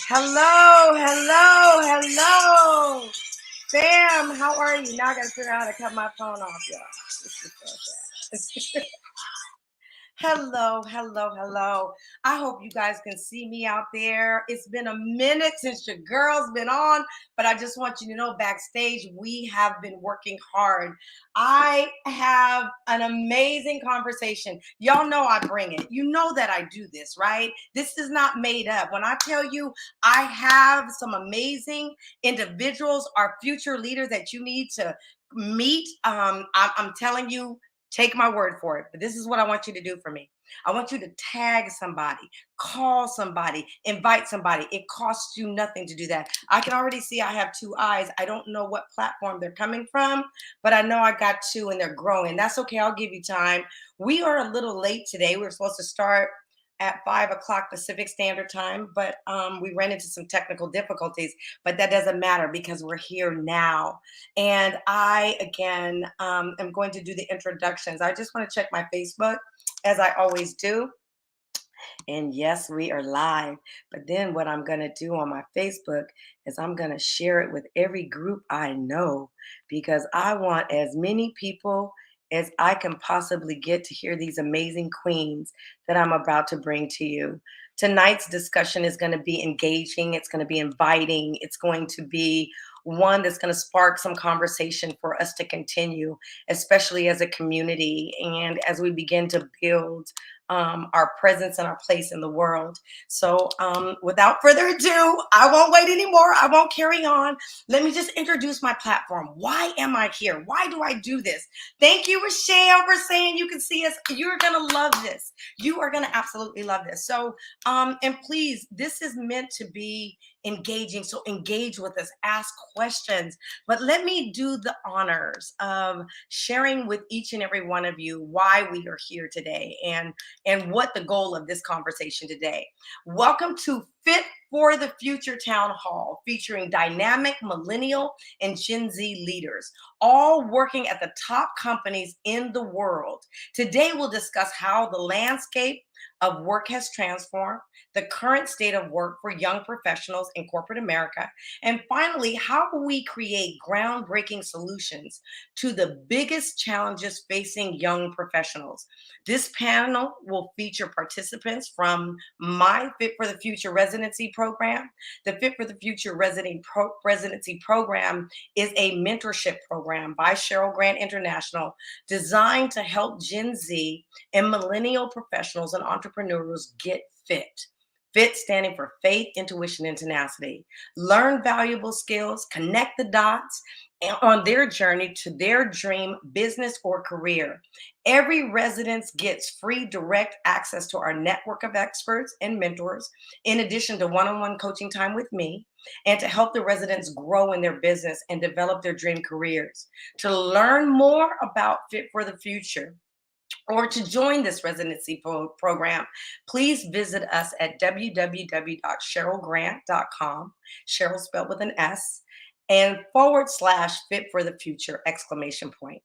Hello, hello, hello. Sam, how are you? Now I gotta figure out how to cut my phone off, y'all. This is so sad. Hello, hello, hello. I hope you guys can see me out there. It's been a minute since your girl's been on, but I just want you to know backstage, we have been working hard. I have an amazing conversation. Y'all know I bring it. You know that I do this, right? This is not made up. When I tell you I have some amazing individuals, our future leaders that you need to meet, I'm telling you, take my word for it. But this is what I want you to do for me. I want you to tag somebody, call somebody, invite somebody. It costs you nothing to do that. I can already see I have two eyes. I don't know what platform they're coming from, but I know I got two and they're growing. That's okay. I'll give you time. We are a little late today. We were supposed to start at 5 o'clock Pacific Standard Time, but we ran into some technical difficulties, but that doesn't matter because we're here now. And I, again, am going to do the introductions. I just want to check my Facebook, as I always do. And yes, we are live. But then what I'm going to do on my Facebook is I'm going to share it with every group I know because I want as many people as I can possibly get to hear these amazing queens that I'm about to bring to you. Tonight's discussion is going to be engaging. It's going to be inviting. It's going to be one that's going to spark some conversation for us to continue, especially as a community and as we begin to build our presence and our place in the world. So without further ado, I won't wait anymore. I won't carry on. Let me just introduce my platform. Why am I here? Why do I do this? Thank you, Rochelle, for saying you can see us. You're going to love this. You are going to absolutely love this. So, and please, this is meant to be engaging. So engage with us, ask questions, but let me do the honors of sharing with each and every one of you why we are here today and what the goal of this conversation today. Welcome to Fit for the Future Town Hall, featuring dynamic millennial and Gen Z leaders, all working at the top companies in the world. Today, we'll discuss how the landscape of work has transformed, the current state of work for young professionals in corporate America, and finally, how we create groundbreaking solutions to the biggest challenges facing young professionals. This panel will feature participants from my Fit for the Future residency program. The Fit for the Future residency program is a mentorship program by Sheryl Grant International designed to help Gen Z and millennial professionals and entrepreneurs get fit. FIT standing for faith, intuition, and tenacity. Learn valuable skills, connect the dots on their journey to their dream business or career. Every resident gets free direct access to our network of experts and mentors, in addition to one-on-one coaching time with me, and to help the residents grow in their business and develop their dream careers. To learn more about Fit for the Future, or to join this residency program, please visit us at www.sherylgrant.com, Sheryl spelled with an S, and /fit for the future, exclamation point.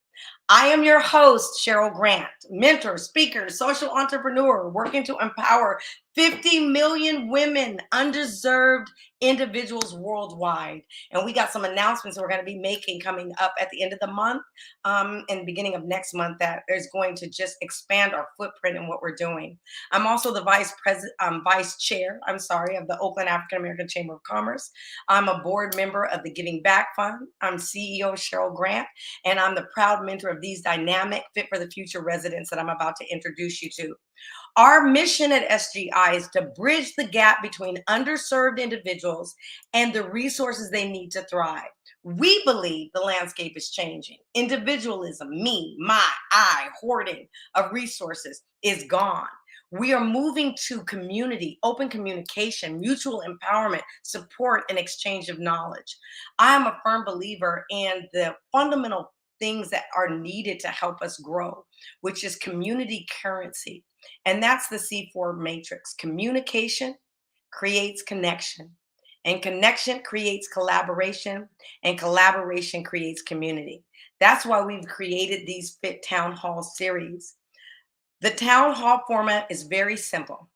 I am your host, Sheryl Grant, mentor, speaker, social entrepreneur, working to empower 50 million women, underserved individuals worldwide. And we got some announcements we're going to be making coming up at the end of the month and the beginning of next month that is going to just expand our footprint in what we're doing. I'm also the vice chair of the Oakland African American Chamber of Commerce. I'm a board member of the Giving Back Fund. I'm CEO Sheryl Grant, and I'm the proud mentor of these dynamic Fit for the Future residents that I'm about to introduce you to. Our mission at SGI is to bridge the gap between underserved individuals and the resources they need to thrive. We believe the landscape is changing. Individualism, me, my, I, hoarding of resources is gone. We are moving to community, open communication, mutual empowerment, support, and exchange of knowledge. I am a firm believer in the fundamental things that are needed to help us grow, which is community currency. And that's the C4 matrix. Communication creates connection, and connection creates collaboration, and collaboration creates community. That's why we've created these Fit Town Hall series. The town hall format is very simple.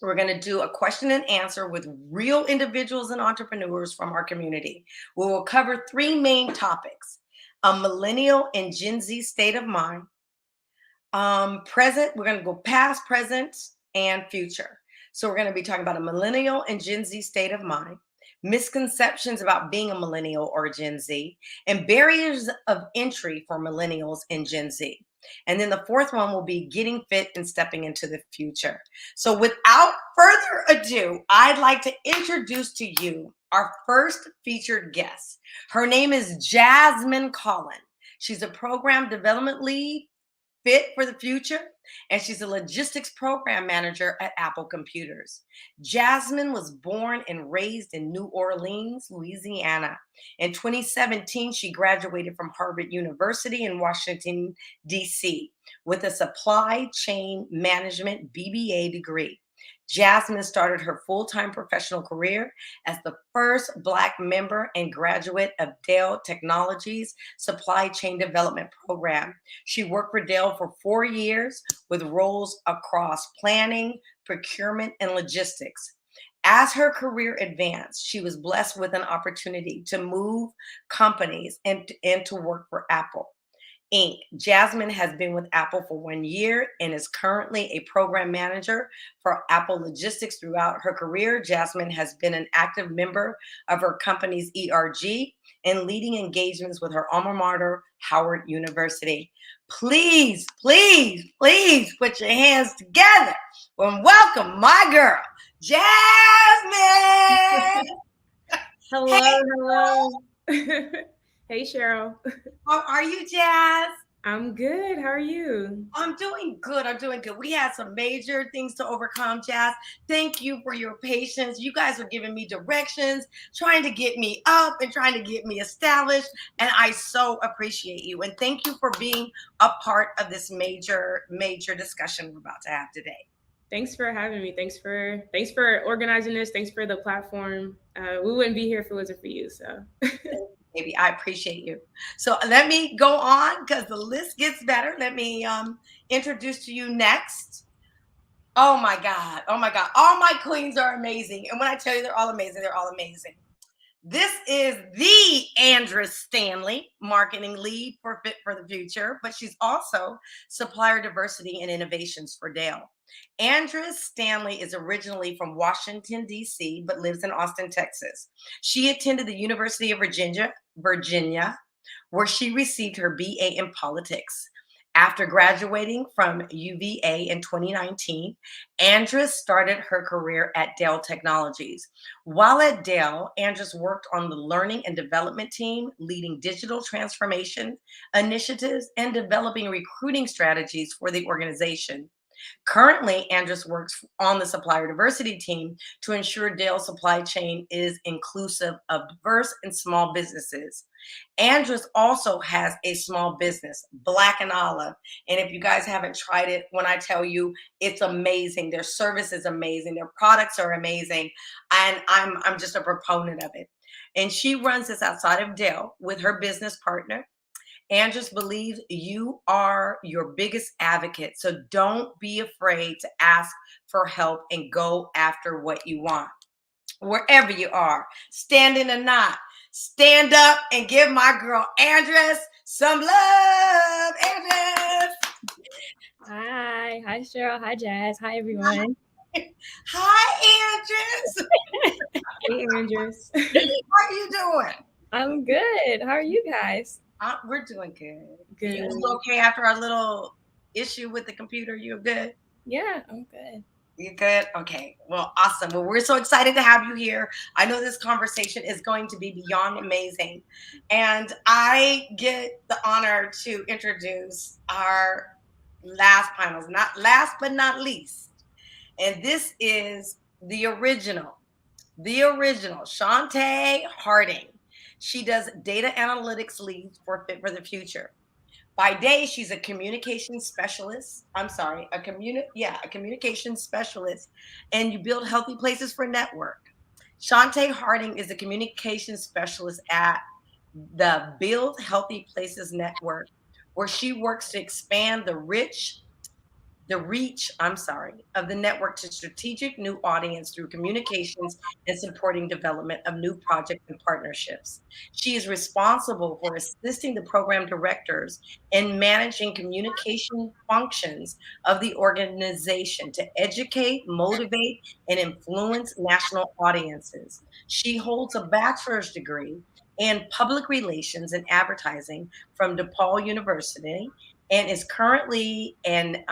We're going to do a question and answer with real individuals and entrepreneurs from our community. We will cover three main topics: a millennial and Gen Z state of mind, present, we're going to go past, present, and future. So we're going to be talking about a millennial and Gen Z state of mind, misconceptions about being a millennial or a Gen Z, and barriers of entry for millennials and Gen Z. And then the fourth one will be getting fit and stepping into the future. So without further ado, I'd like to introduce to you our first featured guest. Her name is Jasmine Collin. She's a program development lead, fit for the future, and she's a logistics program manager at Apple Computers. Jasmine was born and raised in New Orleans, Louisiana. In 2017, she graduated from Harvard University in Washington, D.C., with a supply chain management BBA degree. Jasmine started her full-time professional career as the first Black member and graduate of Dell Technologies Supply Chain Development Program. She worked for Dell for 4 years with roles across planning, procurement, and logistics. As her career advanced, she was blessed with an opportunity to move companies and to work for Apple Inc. Jasmine has been with Apple for 1 year and is currently a program manager for Apple Logistics. Throughout her career, Jasmine has been an active member of her company's ERG and leading engagements with her alma mater, Howard University. Please, please, please put your hands together and welcome my girl, Jasmine. Hello, hello. Hey, Cheryl. How are you, Jazz? I'm good. How are you? I'm doing good. I'm doing good. We had some major things to overcome, Jazz. Thank you for your patience. You guys are giving me directions, trying to get me up and trying to get me established. And I so appreciate you. And thank you for being a part of this major discussion we're about to have today. Thanks for having me. Thanks for organizing this. Thanks for the platform. We wouldn't be here if it wasn't for you. So, Baby, I appreciate you. So let me go on because the list gets better. Let me introduce to you next. Oh my God. Oh my God. All my queens are amazing. And when I tell you they're all amazing, they're all amazing. This is the Andrea Stanley, marketing lead for Fit for the Future, but she's also supplier diversity and innovations for Dell. Andrea Stanley is originally from Washington, D.C., but lives in Austin, Texas. She attended the University of Virginia, where she received her BA in politics. After graduating from UVA in 2019, Andres started her career at Dell Technologies. While at Dell, Andres worked on the learning and development team, leading digital transformation initiatives and developing recruiting strategies for the organization. Currently, Andres works on the supplier diversity team to ensure Dell's supply chain is inclusive of diverse and small businesses. Andres also has a small business, Black and Olive. And if you guys haven't tried it, when I tell you it's amazing, their service is amazing, their products are amazing, and I'm just a proponent of it. And she runs this outside of Dell with her business partner. Andres believes you are your biggest advocate. So don't be afraid to ask for help and go after what you want. Wherever you are, standing or not, stand up and give my girl Andres some love. Andres. Hi Cheryl. Hi Jazz. Hi everyone. Hi, Andres. hey, Andres. How are you doing? I'm good. How are you guys? We're doing good. Good. You okay after our little issue with the computer? You're good? Yeah, I'm good. You good? Okay. Well, awesome. Well, we're so excited to have you here. I know this conversation is going to be beyond amazing. And I get the honor to introduce our last panels, not last but not least. And this is the original, Shantae Harding. She does data analytics leads for Fit for the Future. By day, she's a communication specialist. A communication specialist, and you build healthy places for network. Shantae Harding is a communication specialist at the Build Healthy Places Network, where she works to expand the rich of the network to strategic new audience through communications and supporting development of new projects and partnerships. She is responsible for assisting the program directors in managing communication functions of the organization to educate, motivate, and influence national audiences. She holds a bachelor's degree in public relations and advertising from DePaul University and is currently an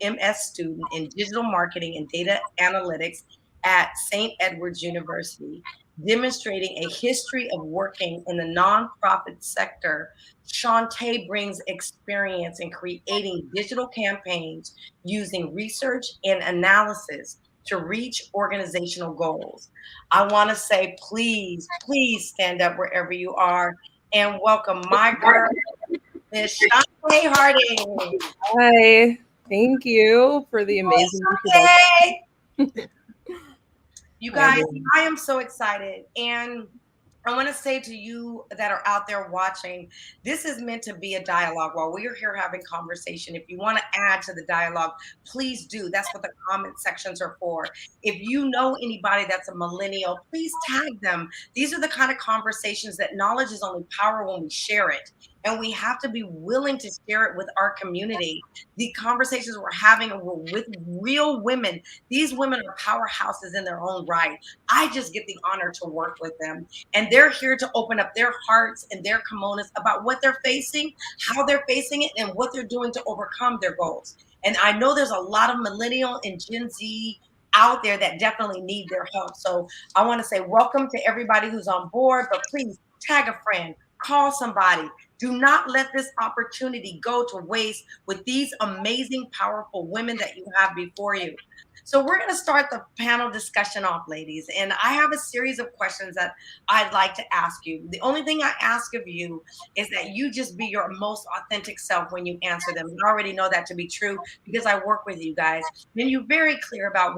MS student in digital marketing and data analytics at St. Edward's University, demonstrating a history of working in the nonprofit sector. Shantae brings experience in creating digital campaigns using research and analysis to reach organizational goals. I want to say, please, please stand up wherever you are and welcome my girl, Miss Shantae Harding. Hi, thank you for the amazing introduction. You guys, I am so excited. And I want to say to you that are out there watching, this is meant to be a dialogue while we're here having conversation. If you want to add to the dialogue, please do. That's what the comment sections are for. If you know anybody that's a millennial, please tag them. These are the kind of conversations that knowledge is only power when we share it. And we have to be willing to share it with our community. The conversations we're having are with real women. These women are powerhouses in their own right. I just get the honor to work with them. And they're here to open up their hearts and their kimonos about what they're facing, how they're facing it, and what they're doing to overcome their goals. And I know there's a lot of millennial and Gen Z out there that definitely need their help. So I want to say welcome to everybody who's on board, but please tag a friend, call somebody. Do not let this opportunity go to waste with these amazing, powerful women that you have before you. So we're going to start the panel discussion off, ladies. And I have a series of questions that I'd like to ask you. The only thing I ask of you is that you just be your most authentic self when you answer them. I already know that to be true because I work with you guys. And you're very clear about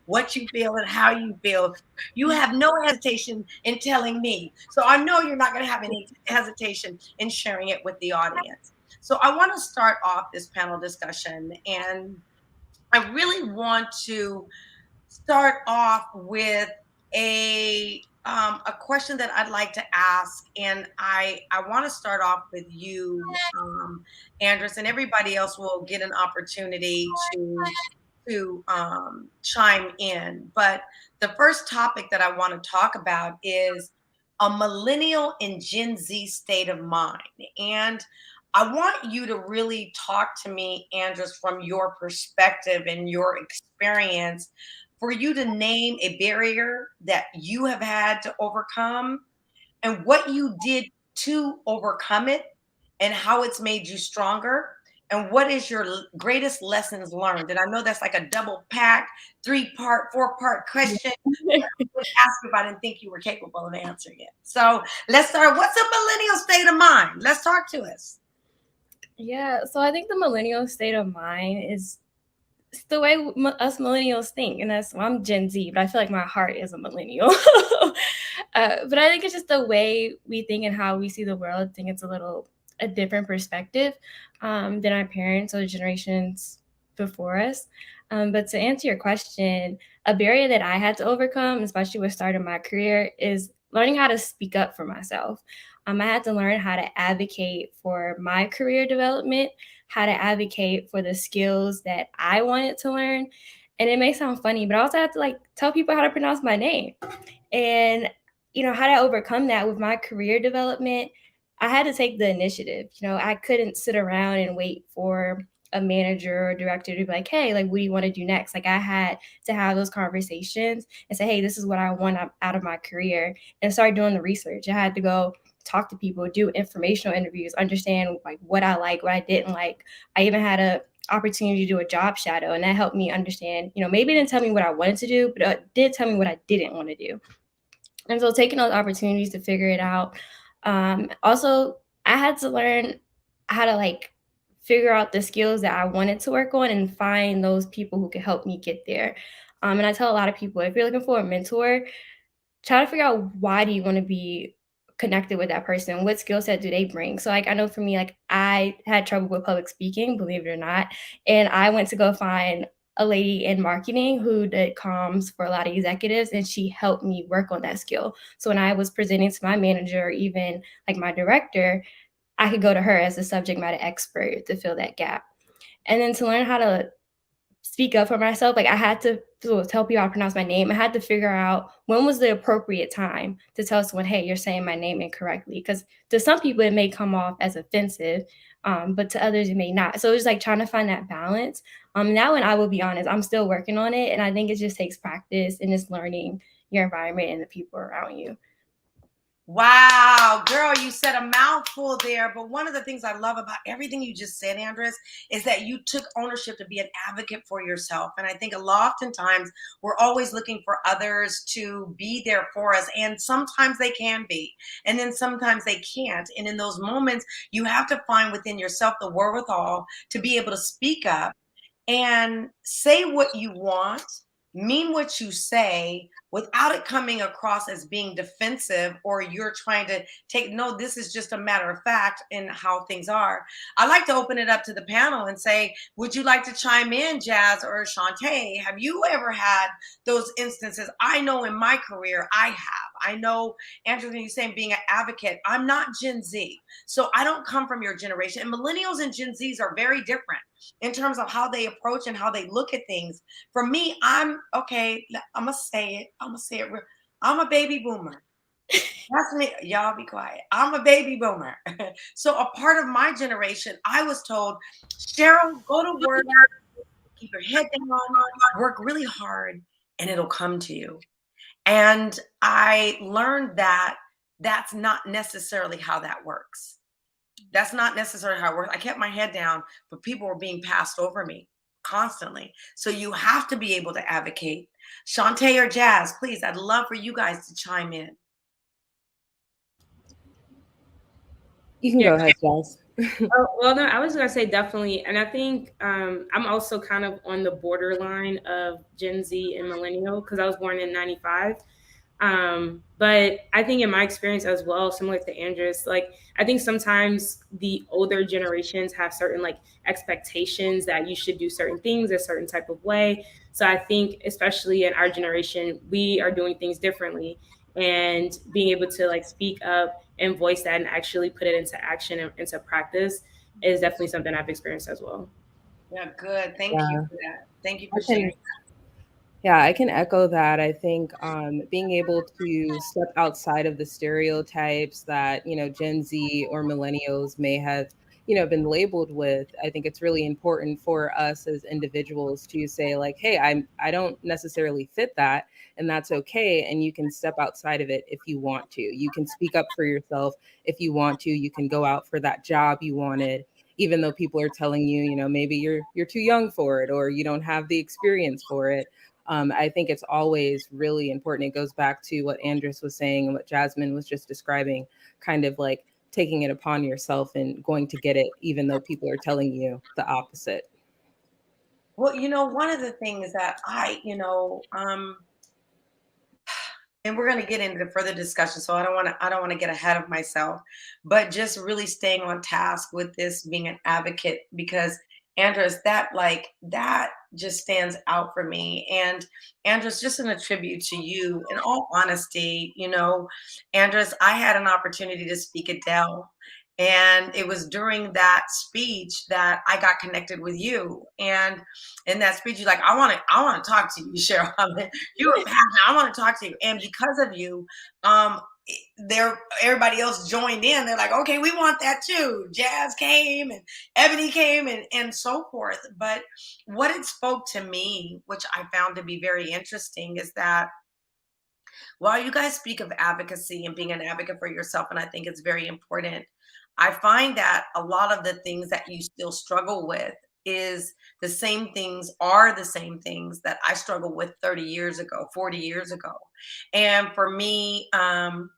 what you feel and how you feel. You have no hesitation in telling me. So I know you're not going to have any hesitation in sharing it with the audience. So I want to start off this panel discussion, and I really want to start off with a question that I'd like to ask, and I want to start off with you, Andres, and everybody else will get an opportunity to chime in. But the first topic that I want to talk about is a millennial and Gen Z state of mind. And I want you to really talk to me, Andres, from your perspective and your experience, for you to name a barrier that you have had to overcome and what you did to overcome it and how it's made you stronger. And what is your greatest lessons learned? And I know that's like a double pack, 3-part, 4-part question. I would ask you if I didn't think you were capable of answering it. So let's start. What's a millennial state of mind? Let's talk to us. Yeah, so I think the millennial state of mind is the way us millennials think. And I'm Gen Z, but I feel like my heart is a millennial. But I think it's just the way we think and how we see the world. I think it's a different perspective than our parents or the generations before us. But to answer your question, a barrier that I had to overcome, especially with starting my career, is learning how to speak up for myself. I had to learn how to advocate for my career development, how to advocate for the skills that I wanted to learn. And it may sound funny, but I also have to tell people how to pronounce my name. And, how to overcome that with my career development, I had to take the initiative. I couldn't sit around and wait for a manager or director to be like, hey, what do you want to do next? I had to have those conversations and say, hey, this is what I want out of my career, and start doing the research. I had to go talk to people, do informational interviews, understand what I like, what I didn't like. I even had a opportunity to do a job shadow, and that helped me understand, maybe it didn't tell me what I wanted to do, but it did tell me what I didn't want to do. And so taking those opportunities to figure it out. Also, I had to learn how to figure out the skills that I wanted to work on and find those people who could help me get there. And I tell a lot of people, if you're looking for a mentor, try to figure out, why do you want to be connected with that person? What skill set do they bring? So like I know for me, like I had trouble with public speaking, believe it or not, and I went to go find a lady in marketing who did comms for a lot of executives, and she helped me work on that skill. So when I was presenting to my manager or even like my director, I could go to her as a subject matter expert to fill that gap. And then to learn how to speak up for myself, like I had to tell people how to pronounce my name. I had to figure out when was the appropriate time to tell someone, hey, you're saying my name incorrectly. Because to some people, it may come off as offensive, but to others, it may not. So it was like trying to find that balance. Now, and I will be honest, I'm still working on it. And I think it just takes practice and just learning your environment and the people around you. Wow, girl, you said a mouthful there. But one of the things I love about everything you just said, Andres, is that you took ownership to be an advocate for yourself. And I think oftentimes we're always looking for others to be there for us. And sometimes they can be, and then sometimes they can't. And in those moments, you have to find within yourself the wherewithal to be able to speak up and say what you want, mean what you say, without it coming across as being defensive or you're trying to no, this is just a matter of fact in how things are. I like to open it up to the panel and say, would you like to chime in, Jazz or Shantae? Have you ever had those instances? I know in my career, I have. I know, Andrew, you're saying being an advocate. I'm not Gen Z, so I don't come from your generation. And millennials and Gen Zs are very different in terms of how they approach and how they look at things. For me, I'm gonna say it. I'm a baby boomer. That's me. Y'all be quiet. I'm a baby boomer. So a part of my generation, I was told, Sheryl, go to work, keep your head down, work really hard, and it'll come to you. And I learned that that's not necessarily how that works. That's not necessarily how it works. I kept my head down, but people were being passed over me constantly. So you have to be able to advocate. Shantae or Jazz, please, I'd love for you guys to chime in. You can go ahead, Jazz. Well, no, I was going to say definitely. And I think I'm also kind of on the borderline of Gen Z and Millennial because I was born in 95. But I think in my experience as well, similar to Andres, like I think sometimes the older generations have certain like expectations that you should do certain things a certain type of way. So I think especially in our generation, we are doing things differently, and being able to like speak up and voice that and actually put it into action and into practice is definitely something I've experienced as well. Yeah, good. Thank you for that. Thank you for sharing. Yeah, I can echo that. I think being able to step outside of the stereotypes that, Gen Z or millennials may have, been labeled with, I think it's really important for us as individuals to say like, hey, I don't necessarily fit that, and that's okay. And you can step outside of it if you want to. You can speak up for yourself if you want to. You can go out for that job you wanted, even though people are telling you, maybe you're too young for it or you don't have the experience for it. I think it's always really important. It goes back to what Andres was saying and what Jasmine was just describing, kind of like taking it upon yourself and going to get it, even though people are telling you the opposite. Well, one of the things that and we're going to get into further discussion, so I don't want to get ahead of myself, but just really staying on task with this being an advocate, because Andres, that just stands out for me. And Andres, just in a tribute to you, in all honesty, Andres, I had an opportunity to speak at Dell. And it was during that speech that I got connected with you. And in that speech, you're like, I want to talk to you, Sheryl. You were passionate. I want to talk to you. And because of you, everybody else joined in. They're like, okay, we want that too. Jazz came and Ebony came and so forth. But what it spoke to me, which I found to be very interesting, is that while you guys speak of advocacy and being an advocate for yourself, and I think it's very important, I find that a lot of the things that you still struggle with are the same things that I struggled with 30 years ago, 40 years ago. And for me, to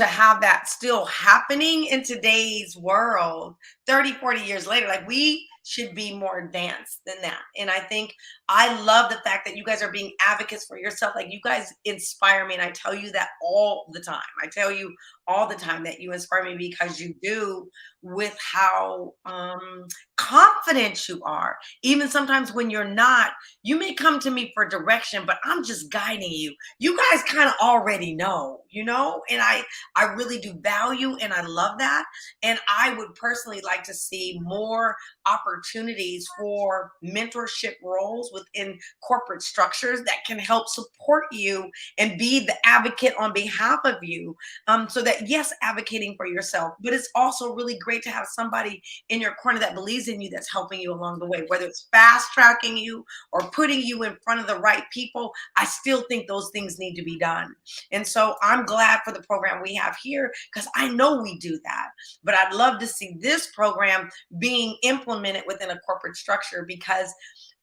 have that still happening in today's world, 30, 40 years later, like we should be more advanced than that. And I think I love the fact that you guys are being advocates for yourself. Like, you guys inspire me. And I tell you that all the time. I tell you all the time that you inspire me, because you do, with how confident you are. Even sometimes when you're not, you may come to me for direction, but I'm just guiding you. You guys kind of already know, you know, and I really do value, and I love that. And I would personally like to see more opportunities for mentorship roles within corporate structures that can help support you and be the advocate on behalf of you. So that, yes, advocating for yourself, but it's also really great to have somebody in your corner that believes in you, that's helping you along the way, whether it's fast tracking you or putting you in front of the right people. I still think those things need to be done. And so I'm glad for the program we have here, because I know we do that. But I'd love to see this program being implemented within a corporate structure, because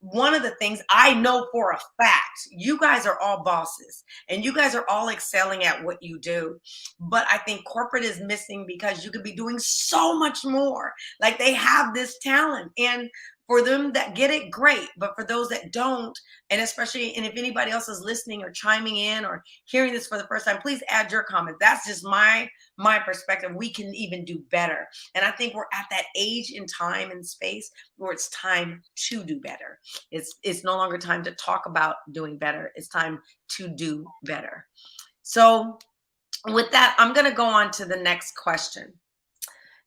one of the things I know for a fact, you guys are all bosses and you guys are all excelling at what you do. But I think corporate is missing, because you could be doing so much more. Like, they have this talent, and for them that get it, great. But for those that don't, and especially, and if anybody else is listening or chiming in or hearing this for the first time, please add your comment. That's just my perspective. We can even do better. And I think we're at that age in time and space where it's time to do better. It's no longer time to talk about doing better. It's time to do better. So with that, I'm going to go on to the next question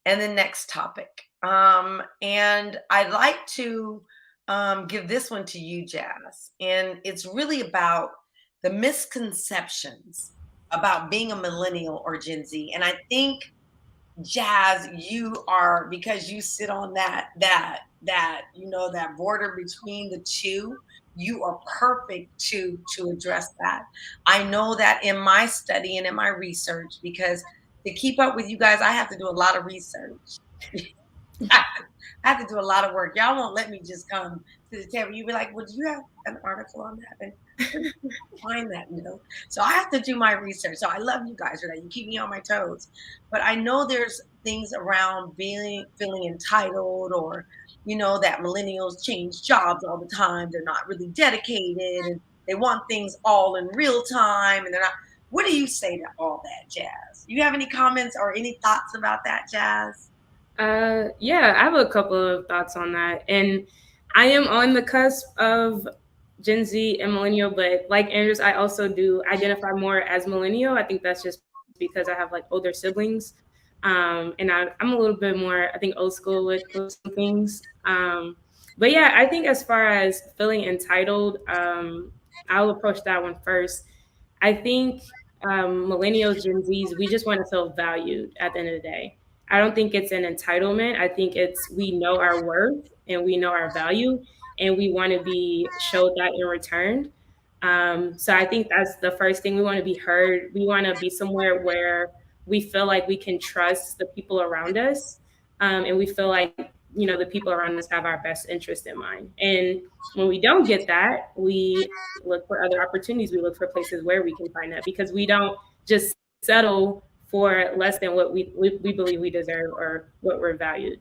and the next topic. And I'd like to give this one to you, Jazz. And it's really about the misconceptions about being a millennial or Gen Z. And I think, Jazz, you are, because you sit on that you know, that border between the two, you are perfect to address that. I know that in my study and in my research, because to keep up with you guys, I have to do a lot of research. I have to do a lot of work. Y'all won't let me just come to the table. You'll be like, well, do you have an article on that? And where did you find that? You know? So I have to do my research. So I love you guys for that. You keep me on my toes. But I know there's things around feeling entitled, or, you know, that millennials change jobs all the time. They're not really dedicated, and they want things all in real time, and they're not. What do you say to all that, Jazz? You have any comments or any thoughts about that, Jazz? Yeah, I have a couple of thoughts on that. And I am on the cusp of Gen Z and millennial, but like Andrews, I also do identify more as millennial. I think that's just because I have like older siblings. And I'm a little bit more, I think, old school with some things. But yeah, I think as far as feeling entitled, I'll approach that one first. I think millennials, Gen Zs, we just want to feel valued at the end of the day. I don't think it's an entitlement. I think it's, we know our worth and we know our value, and we want to be showed that in return. So I think that's the first thing. We want to be heard. We want to be somewhere where we feel like we can trust the people around us, and we feel like, you know, the people around us have our best interest in mind. And when we don't get that, we look for other opportunities. We look for places where we can find that, because we don't just settle for less than what we believe we deserve or what we're valued.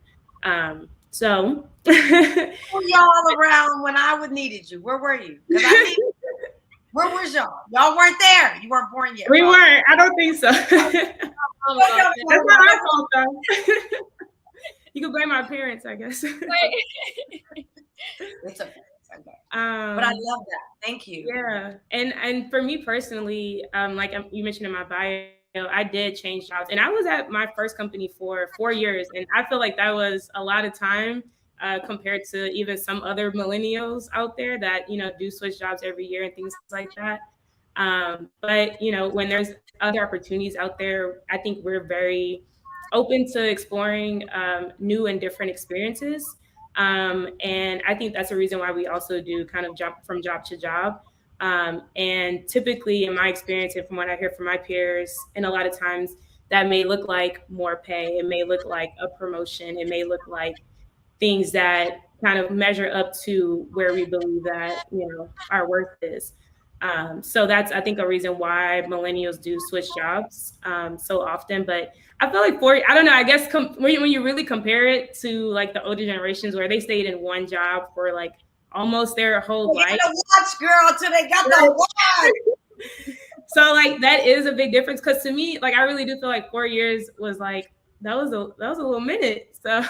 So y'all around when I would needed you? Where were you? Where was y'all? Y'all weren't there. You weren't born yet. We weren't. I don't think so. That's not our fault, though. You can blame our parents, I guess. It's okay. It's okay. But I love that. Thank you. Yeah. And for me personally, like you mentioned in my bio, I did change jobs, and I was at my first company for 4 years. And I feel like that was a lot of time compared to even some other millennials out there that, you know, do switch jobs every year and things like that. But, you know, when there's other opportunities out there, I think we're very open to exploring new and different experiences. And I think that's a reason why we also do kind of jump from job to job. And typically, in my experience and from what I hear from my peers, and a lot of times that may look like more pay, it may look like a promotion, it may look like things that kind of measure up to where we believe that, you know, our worth is. So that's, I think, a reason why millennials do switch jobs so often. But I feel like I don't know, I guess when you really compare it to like the older generations where they stayed in one job for like almost their whole life. They got to watch, girl, till they got the watch. So like that is a big difference, because to me, like, I really do feel like 4 years was like, that was a little minute. So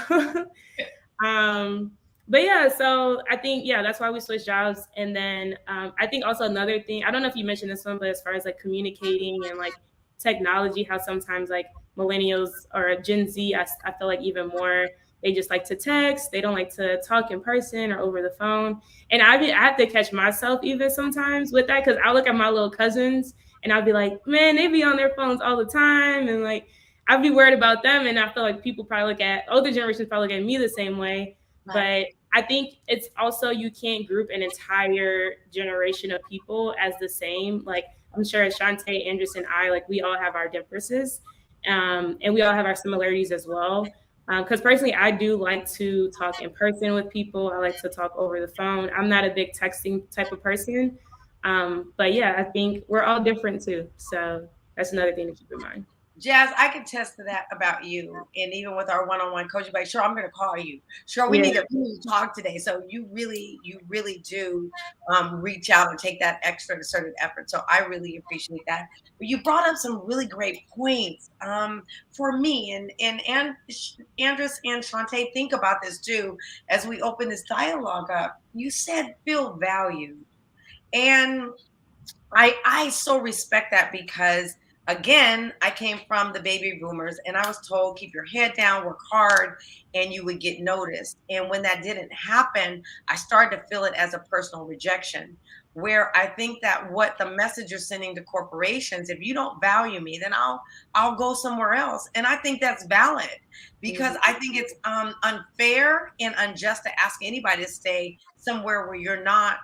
but yeah, so I think, yeah, that's why we switched jobs. And then I think also another thing, I don't know if you mentioned this one, but as far as like communicating and like technology, how sometimes like millennials or Gen Z, I feel like even more, they just like to text. They don't like to talk in person or over the phone. And I have to catch myself even sometimes with that, because I look at my little cousins and I'll be like, man, they be on their phones all the time. And like, I'd be worried about them. And I feel like people probably older generations probably look at me the same way. Right. But I think it's also, you can't group an entire generation of people as the same. Like, I'm sure Shantae, Andres, and I, like, we all have our differences, and we all have our similarities as well. Because personally, I do like to talk in person with people. I like to talk over the phone. I'm not a big texting type of person. But yeah, I think we're all different too. So that's another thing to keep in mind. Jazz, I can attest to that about you. And even with our one-on-one coaching, like, sure, I'm going to call you. Sure, we need to talk today. So you really do reach out and take that extra concerted effort. So I really appreciate that. But you brought up some really great points for me. And Andres and Shantae, think about this too as we open this dialogue up. You said feel valued. And I so respect that, because again, I came from the baby boomers and I was told, keep your head down, work hard, and you would get noticed. And when that didn't happen, I started to feel it as a personal rejection, where I think that what the message you're sending to corporations, if you don't value me, then I'll go somewhere else. And I think that's valid, because I think it's unfair and unjust to ask anybody to stay somewhere where you're not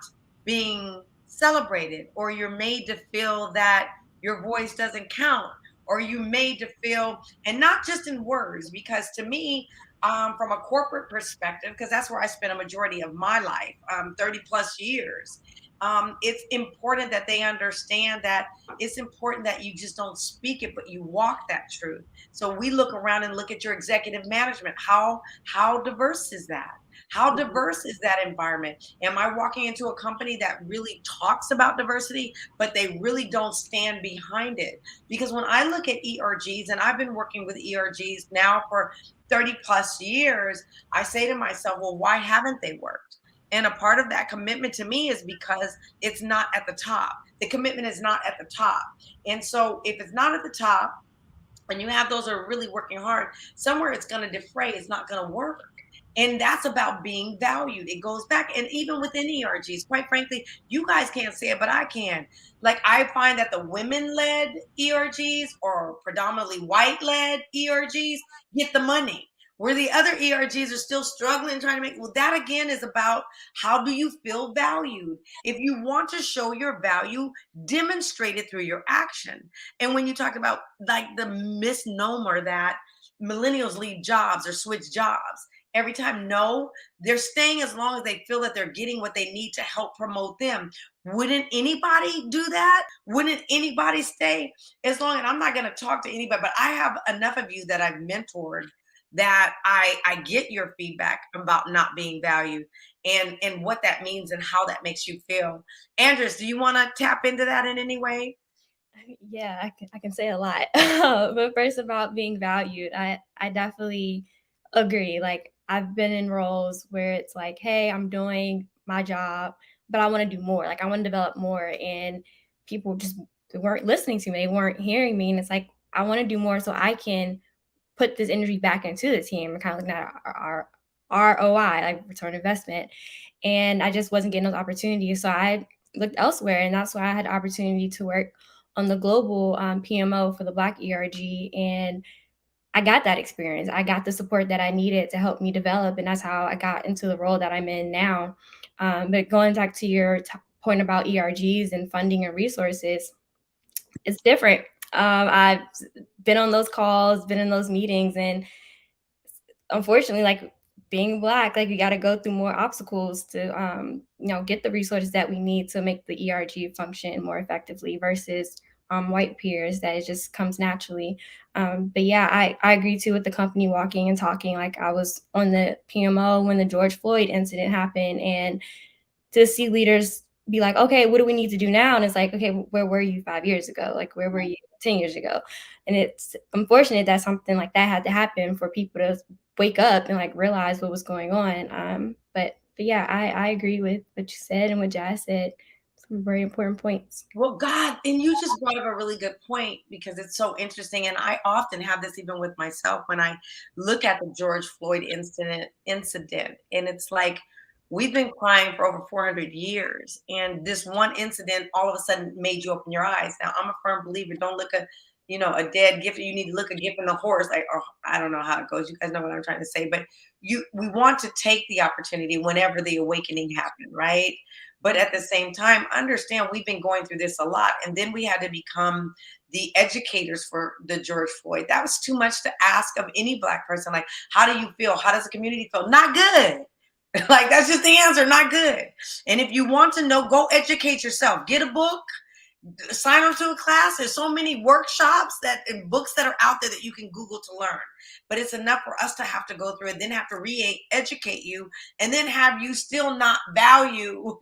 being celebrated, or you're made to feel that your voice doesn't count, or you made to feel, and not just in words, because to me, from a corporate perspective, because that's where I spent a majority of my life, 30 plus years, it's important that they understand that it's important that you just don't speak it, but you walk that truth. So we look around and look at your executive management. How diverse is that? How diverse is that environment? Am I walking into a company that really talks about diversity, but they really don't stand behind it? Because when I look at ERGs, and I've been working with ERGs now for 30 plus years, I say to myself, well, why haven't they worked? And a part of that commitment to me is because it's not at the top. The commitment is not at the top. And so if it's not at the top, and you have those that are really working hard, somewhere it's going to defray, it's not going to work. And that's about being valued. It goes back. And even within ERGs, quite frankly, you guys can't say it, but I can. Like, I find that the women-led ERGs, or predominantly white-led ERGs, get the money, where the other ERGs are still struggling, trying to make. Well, that again is about, how do you feel valued? If you want to show your value, demonstrate it through your action. And when you talk about like the misnomer that millennials leave jobs or switch jobs every time, no, they're staying as long as they feel that they're getting what they need to help promote them. Wouldn't anybody do that? Wouldn't anybody stay? As long as, I'm not going to talk to anybody, but I have enough of you that I've mentored that I get your feedback about not being valued, and what that means and how that makes you feel. Andres, do you want to tap into that in any way? Yeah, I can say a lot. But first, about being valued, I definitely agree. Like, I've been in roles where it's like, hey, I'm doing my job, but I want to do more. Like, I want to develop more. And people just weren't listening to me. They weren't hearing me. And it's like, I want to do more so I can put this energy back into the team. We're kind of looking at our ROI, like return investment. And I just wasn't getting those opportunities. So I looked elsewhere. And that's why I had the opportunity to work on the global PMO for the Black ERG. And I got that experience. I got the support that I needed to help me develop. And that's how I got into the role that I'm in now. But going back to your point about ERGs and funding and resources, it's different. I've been on those calls, been in those meetings, and unfortunately, like, being Black, like we got to go through more obstacles to, get the resources that we need to make the ERG function more effectively versus white peers that it just comes naturally. But yeah, I agree too with the company walking and talking. Like I was on the PMO when the George Floyd incident happened, and to see leaders be like, okay, what do we need to do now? And it's like, okay, where were you 5 years ago? Like, where were you 10 years ago? And it's unfortunate that something like that had to happen for people to wake up and like realize what was going on. But yeah, I agree with what you said and what Jazz said. Some very important points. Well, God, and you just brought up a really good point because it's so interesting. And I often have this even with myself when I look at the George Floyd incident, and it's like we've been crying for over 400 years, and this one incident all of a sudden made you open your eyes. Now, I'm a firm believer. Don't look a dead gift. You need to look a gift in the horse. Like, or I don't know how it goes. You guys know what I'm trying to say, but we want to take the opportunity whenever the awakening happened, right? But at the same time, understand we've been going through this a lot. And then we had to become the educators for the George Floyd. That was too much to ask of any Black person. Like, how do you feel? How does the community feel? Not good. Like, that's just the answer. Not good. And if you want to know, go educate yourself. Get a book. Sign up to a class. There's so many workshops and books that are out there that you can Google to learn. But it's enough for us to have to go through it, then have to re-educate you, and then have you still not value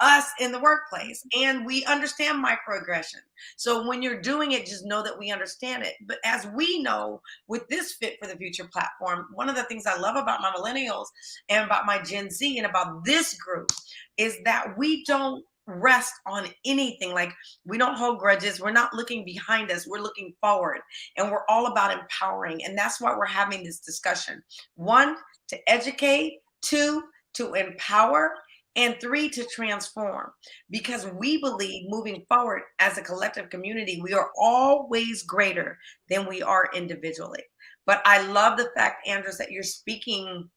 us in the workplace. And we understand microaggression. So when you're doing it, just know that we understand it. But as we know with this Fit for the Future platform, one of the things I love about my millennials and about my Gen Z and about this group is that we don't rest on anything. Like, we don't hold grudges. We're not looking behind us. We're looking forward, and we're all about empowering. And that's why we're having this discussion. 1, to educate. 2, to empower. And 3, to transform. Because we believe moving forward as a collective community, we are always greater than we are individually. But I love the fact, Andres, that you're speaking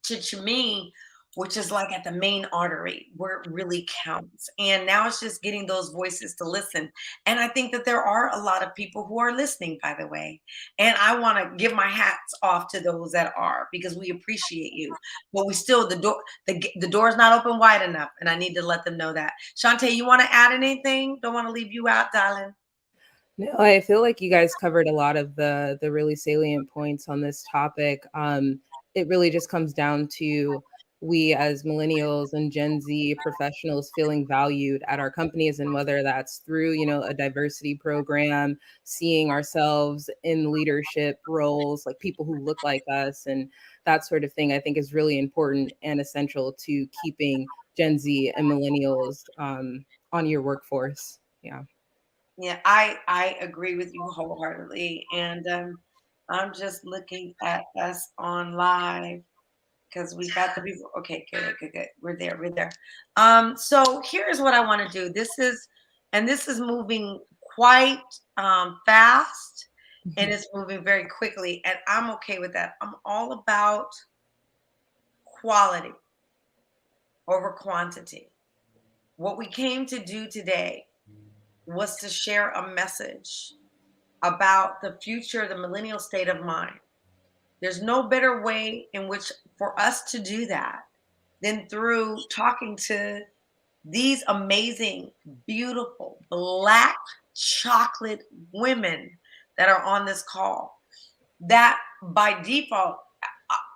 to me, which is like at the main artery where it really counts. And now it's just getting those voices to listen. And I think that there are a lot of people who are listening, by the way. And I want to give my hats off to those that are, because we appreciate you. But we still, the door is not open wide enough. And I need to let them know that. Shantae, you want to add anything? Don't want to leave you out, darling. No, I feel like you guys covered a lot of the really salient points on this topic. It really just comes down to we as millennials and Gen Z professionals feeling valued at our companies, and whether that's through, a diversity program, seeing ourselves in leadership roles, like people who look like us and that sort of thing, I think is really important and essential to keeping Gen Z and millennials on your workforce. Yeah. Yeah, I agree with you wholeheartedly. And I'm just looking at us on live, because we got the people. Okay, good. We're there. So here's what I want to do. This is moving quite fast, and it's moving very quickly, and I'm okay with that. I'm all about quality over quantity. What we came to do today was to share a message about the future, the millennial state of mind. There's no better way in which for us to do that than through talking to these amazing, beautiful, Black chocolate women that are on this call. That by default,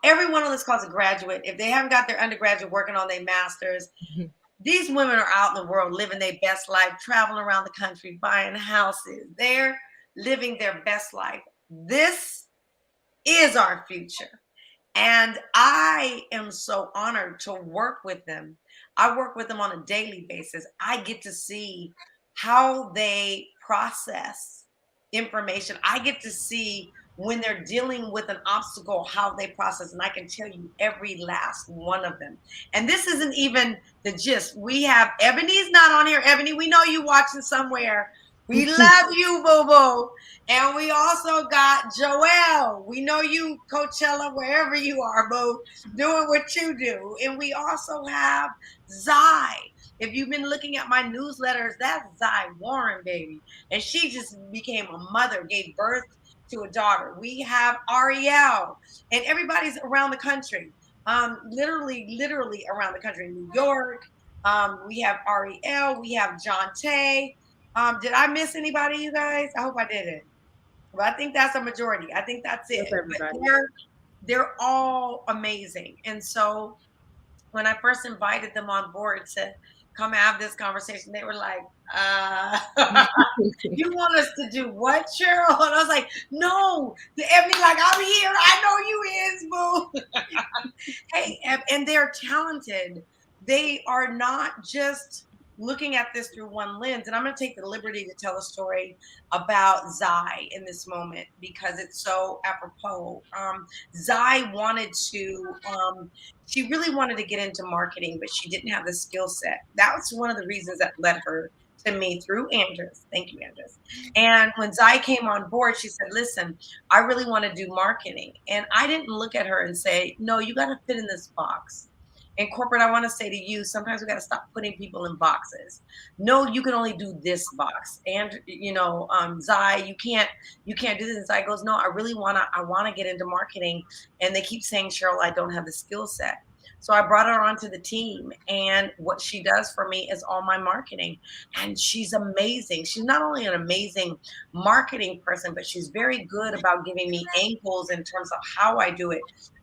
everyone on this call is a graduate. If they haven't got their undergraduate working on their master's, these women are out in the world living their best life, traveling around the country, buying houses. They're living their best life. This is our future. And I am so honored to work with them. I work with them on a daily basis. I get to see how they process information. I get to see when they're dealing with an obstacle, how they process. And I can tell you every last one of them. And this isn't even the gist. We have Ebony's not on here. Ebony, we know you watching somewhere. We love you, boo-boo. And we also got Joelle. We know you, Coachella, wherever you are, boo, doing what you do. And we also have Zai. If you've been looking at my newsletters, that's Zai Warren, baby. And she just became a mother, gave birth to a daughter. We have Ariel, and everybody's around the country. literally around the country. New York, we have Ariel, we have Shantae. Did I miss anybody, you guys? I hope I didn't. But I think that's a majority. I think that's it. But they're all amazing. And so when I first invited them on board to come have this conversation, they were like, you want us to do what, Sheryl? And I was like, no. Ebony, like, I'm here. I know you is, boo. Hey, and they're talented. They are not just looking at this through one lens. And I'm going to take the liberty to tell a story about Zai in this moment because it's so apropos. Zai wanted to, she really wanted to get into marketing, but she didn't have the skill set. That was one of the reasons that led her to me through Andres. Thank you, Andres. And when Zai came on board, she said, listen, I really want to do marketing. And I didn't look at her and say, no, you got to fit in this box. In corporate, I want to say to you, sometimes we got to stop putting people in boxes. No, you can only do this box. And, Zai, you can't do this. And Zai goes, no, I want to get into marketing. And they keep saying, Sheryl, I don't have the skill set. So I brought her onto the team, and what she does for me is all my marketing. And she's amazing. She's not only an amazing marketing person, but she's very good about giving me angles in terms of how I do it.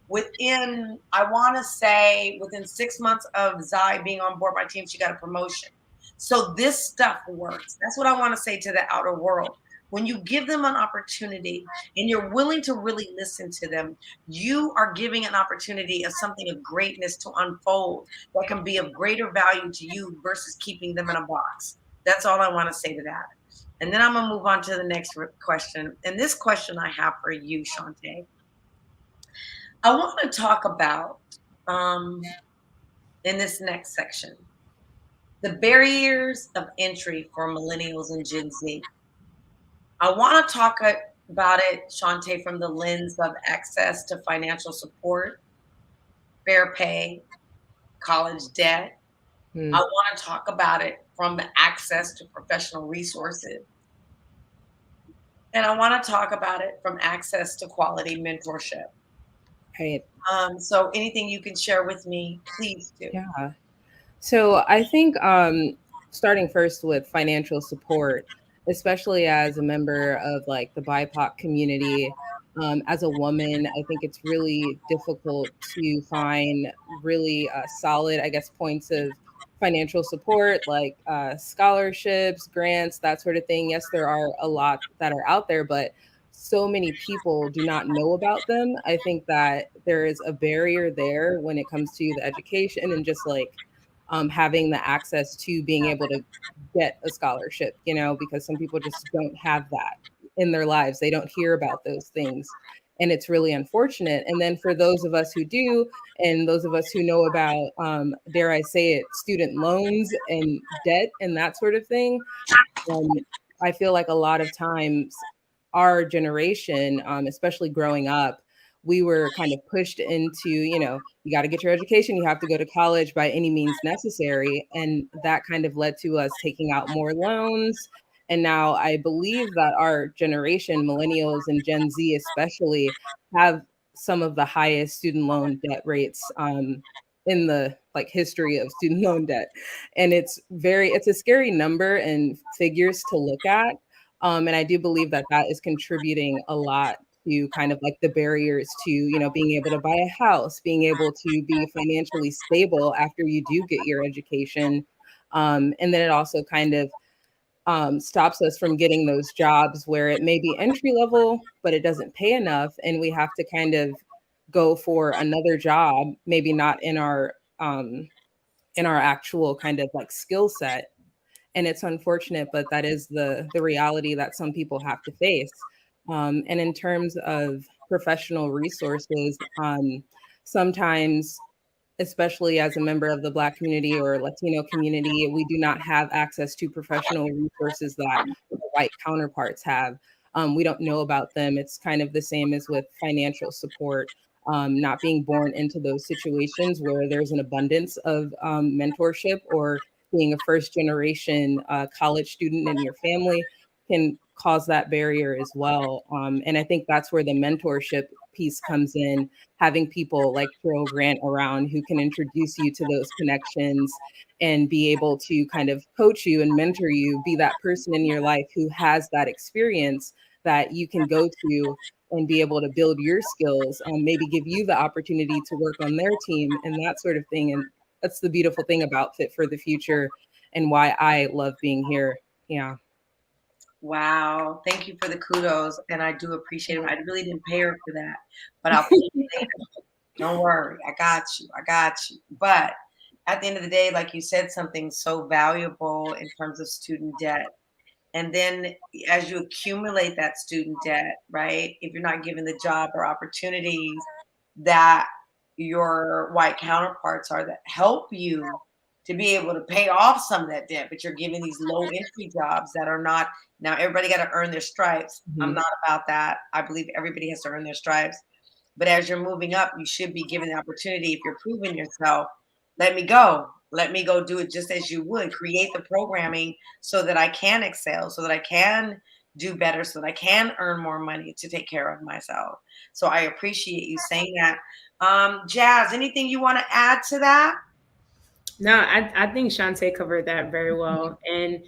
Within 6 months of Zai being on board my team, she got a promotion. So this stuff works. That's what I want to say to the outer world. When you give them an opportunity and you're willing to really listen to them, you are giving an opportunity of something of greatness to unfold that can be of greater value to you versus keeping them in a box. That's all I want to say to that. And then I'm going to move on to the next question. And this question I have for you, Shantae, I want to talk about, in this next section, the barriers of entry for millennials and Gen Z. I want to talk about it, Shantae, from the lens of access to financial support, fair pay, college debt. I want to talk about it from the access to professional resources. And I want to talk about it from access to quality mentorship. Right. So anything you can share with me, please do. Yeah. So I think starting first with financial support, especially as a member of like the BIPOC community, as a woman, I think it's really difficult to find really solid, I guess, points of financial support, like scholarships, grants, that sort of thing. Yes, there are a lot that are out there, but so many people do not know about them. I think that there is a barrier there when it comes to the education and just like having the access to being able to get a scholarship, because some people just don't have that in their lives. They don't hear about those things. And it's really unfortunate. And then for those of us who do, and those of us who know about, dare I say it, student loans and debt and that sort of thing, I feel like a lot of times our generation, especially growing up, we were kind of pushed into, you got to get your education, you have to go to college by any means necessary. And that kind of led to us taking out more loans. And now I believe that our generation, millennials and Gen Z especially, have some of the highest student loan debt rates in the like history of student loan debt. And it's a scary number and figures to look at. And I do believe that that is contributing a lot to kind of like the barriers to, being able to buy a house, being able to be financially stable after you do get your education. And then it also kind of stops us from getting those jobs where it may be entry level, but it doesn't pay enough. And we have to kind of go for another job, maybe not in our actual kind of like skill set. And it's unfortunate, but that is the reality that some people have to face. And in terms of professional resources, sometimes, especially as a member of the Black community or Latino community, we do not have access to professional resources that the white counterparts have. We don't know about them. It's kind of the same as with financial support, not being born into those situations where there's an abundance of mentorship, or being a first generation college student in your family can cause that barrier as well. And I think that's where the mentorship piece comes in, having people like Sheryl Grant around who can introduce you to those connections and be able to kind of coach you and mentor you, be that person in your life who has that experience that you can go to and be able to build your skills, maybe give you the opportunity to work on their team and that sort of thing. And that's the beautiful thing about Fit for the Future and why I love being here. Yeah. Wow. Thank you for the kudos. And I do appreciate it. I really didn't pay her for that, but I'll pay you later. Don't worry. I got you. I got you. But at the end of the day, like you said, something so valuable in terms of student debt. And then as you accumulate that student debt, right? If you're not given the job or opportunities that your white counterparts are that help you to be able to pay off some of that debt, but you're given these low entry jobs that are not, now everybody got to earn their stripes. I'm not about that. I believe everybody has to earn their stripes. But as you're moving up, you should be given the opportunity. If you're proving yourself, let me go. Let me go do it just as you would. Create the programming so that I can excel, so that I can do better, so that I can earn more money to take care of myself. So I appreciate you saying that. Jazz, anything you want to add to that? No, I think Shantae covered that very well. And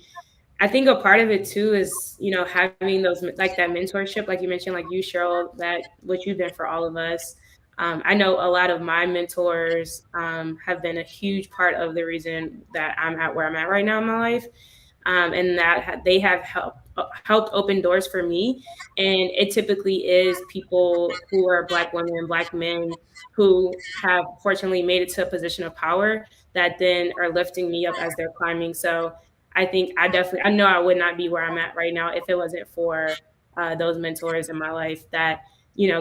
I think a part of it too is, having those, like that mentorship, like you mentioned, like you, Cheryl, that what you've been for all of us. I know a lot of my mentors have been a huge part of the reason that I'm at where I'm at right now in my life. And that they have helped open doors for me. And it typically is people who are Black women and Black men who have fortunately made it to a position of power that then are lifting me up as they're climbing. So I think I know I would not be where I'm at right now if it wasn't for those mentors in my life that,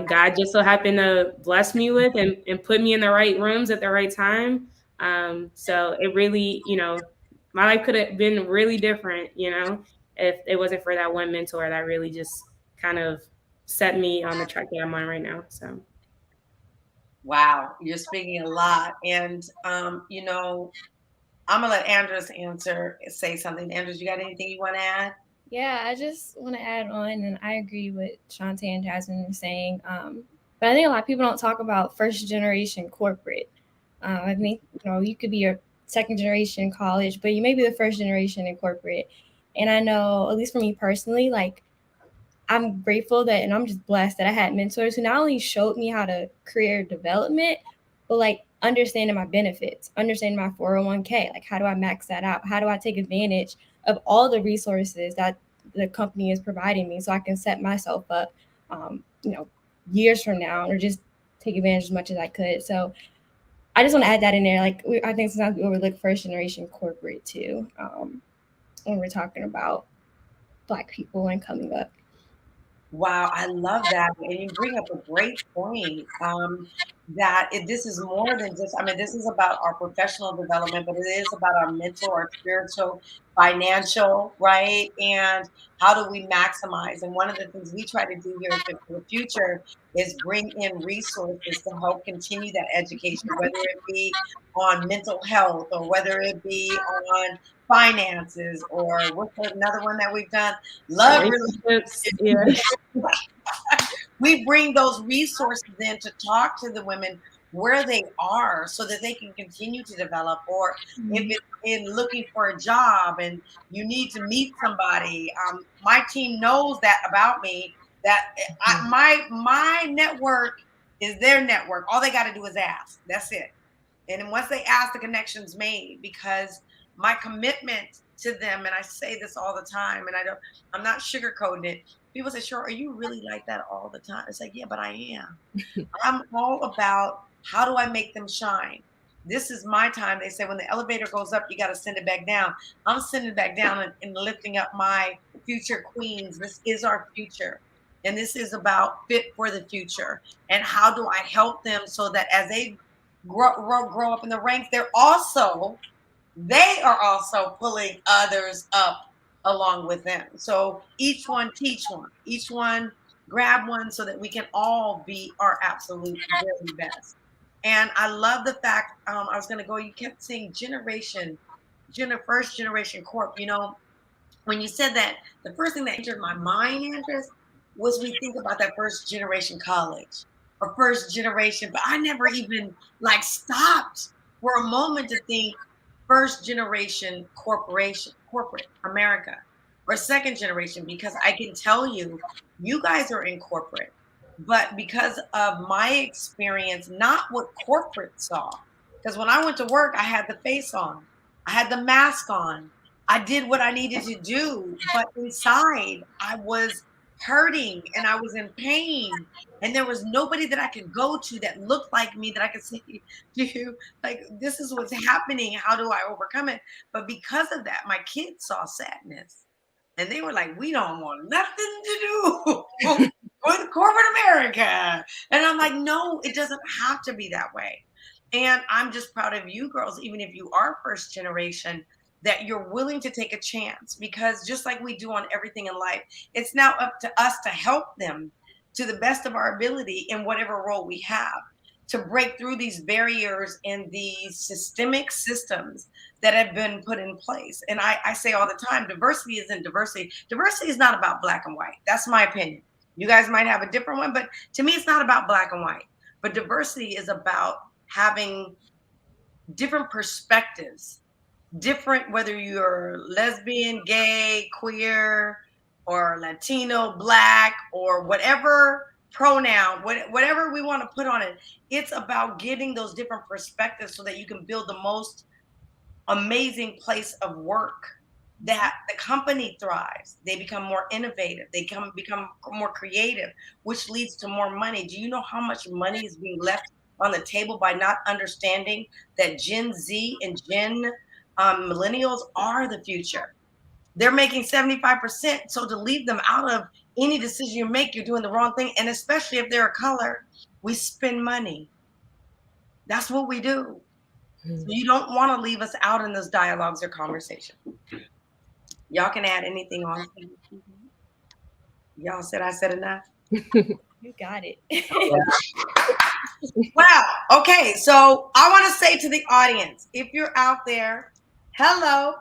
God just so happened to bless me with and put me in the right rooms at the right time. So it really, my life could have been really different, if it wasn't for that one mentor that really just kind of set me on the track that I'm on right now. So. Wow, you're speaking a lot. And, I'm going to let Andres say something. Andres, you got anything you want to add? Yeah, I just want to add on, and I agree with Shantae and Jasmine saying, but I think a lot of people don't talk about first generation corporate. I think, you could be a second generation college, but you may be the first generation in corporate. And I know, at least for me personally, like, I'm grateful that, and I'm just blessed that I had mentors who not only showed me how to career development, but like understanding my benefits, understanding my 401k, like how do I max that out? How do I take advantage of all the resources that the company is providing me so I can set myself up, years from now, or just take advantage as much as I could. So I just want to add that in there. Like, I think sometimes we overlook first generation corporate too, when we're talking about Black people and coming up. Wow, I love that. And you bring up a great point, this is more than just, this is about our professional development, but it is about our mental, our spiritual, financial, right? And how do we maximize? And one of the things we try to do here at Fit for the Future is bring in resources to help continue that education, whether it be on mental health or whether it be on finances, or what's another one that we've done? Love relationships. Yeah. We bring those resources in to talk to the women where they are so that they can continue to develop, or if it's in looking for a job and you need to meet somebody. My team knows that about me, that my network is their network. All they got to do is ask. That's it. And then once they ask, the connection's made, because my commitment to them, and I say this all the time, and I'm not sugarcoating it. People say, "Sure, are you really like that all the time?" It's like, yeah, but I am. I'm all about how do I make them shine. This is my time. They say when the elevator goes up, you got to send it back down. I'm sending it back down and lifting up my future queens. This is our future. And this is about Fit for the Future. And how do I help them so that as they grow up in the ranks, they are also pulling others up along with them. So each one teach one, each one grab one, so that we can all be our absolute very best. And I love the fact, I was going to go, you kept saying first generation corp. When you said that, the first thing that entered my mind, Andres, was we think about that first generation college. or first generation, but I never even like stopped for a moment to think first generation corporate America or second generation, because I can tell you, you guys are in corporate, but because of my experience, not what corporate saw. Because when I went to work, I had the face on, I had the mask on, I did what I needed to do, but inside I was hurting and I was in pain. And there was nobody that I could go to that looked like me that I could say to you, like, this is what's happening. How do I overcome it? But because of that, my kids saw sadness and they were like, we don't want nothing to do with corporate America. And I'm like, no, it doesn't have to be that way. And I'm just proud of you girls, even if you are first generation, that you're willing to take a chance, because just like we do on everything in life, it's now up to us to help them to the best of our ability in whatever role we have, to break through these barriers and these systemic systems that have been put in place. And I say all the time, diversity isn't diversity. Diversity is not about black and white. That's my opinion. You guys might have a different one, but to me, it's not about black and white. But diversity is about having different perspectives, different, whether you're lesbian, gay, queer, or Latino, black, or whatever pronoun, whatever we want to put on it. It's about getting those different perspectives so that you can build the most amazing place of work, that the company thrives. They become more innovative. They become more creative, which leads to more money. Do you know how much money is being left on the table by not understanding that Gen Z and millennials are the future? They're making 75%. So to leave them out of any decision you make, you're doing the wrong thing. And especially if they're a color, we spend money. That's what we do. So you don't want to leave us out in those dialogues or conversation. Y'all can add anything on. Y'all said I said enough? You got it. Wow. Okay. So I want to say to the audience, if you're out there, hello.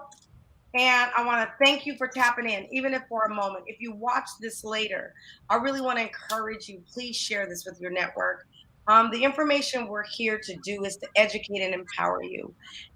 And I want to thank you for tapping in, even if for a moment. If you watch this later, I really want to encourage you, please share this with your network. The information we're here to do is to educate and empower you.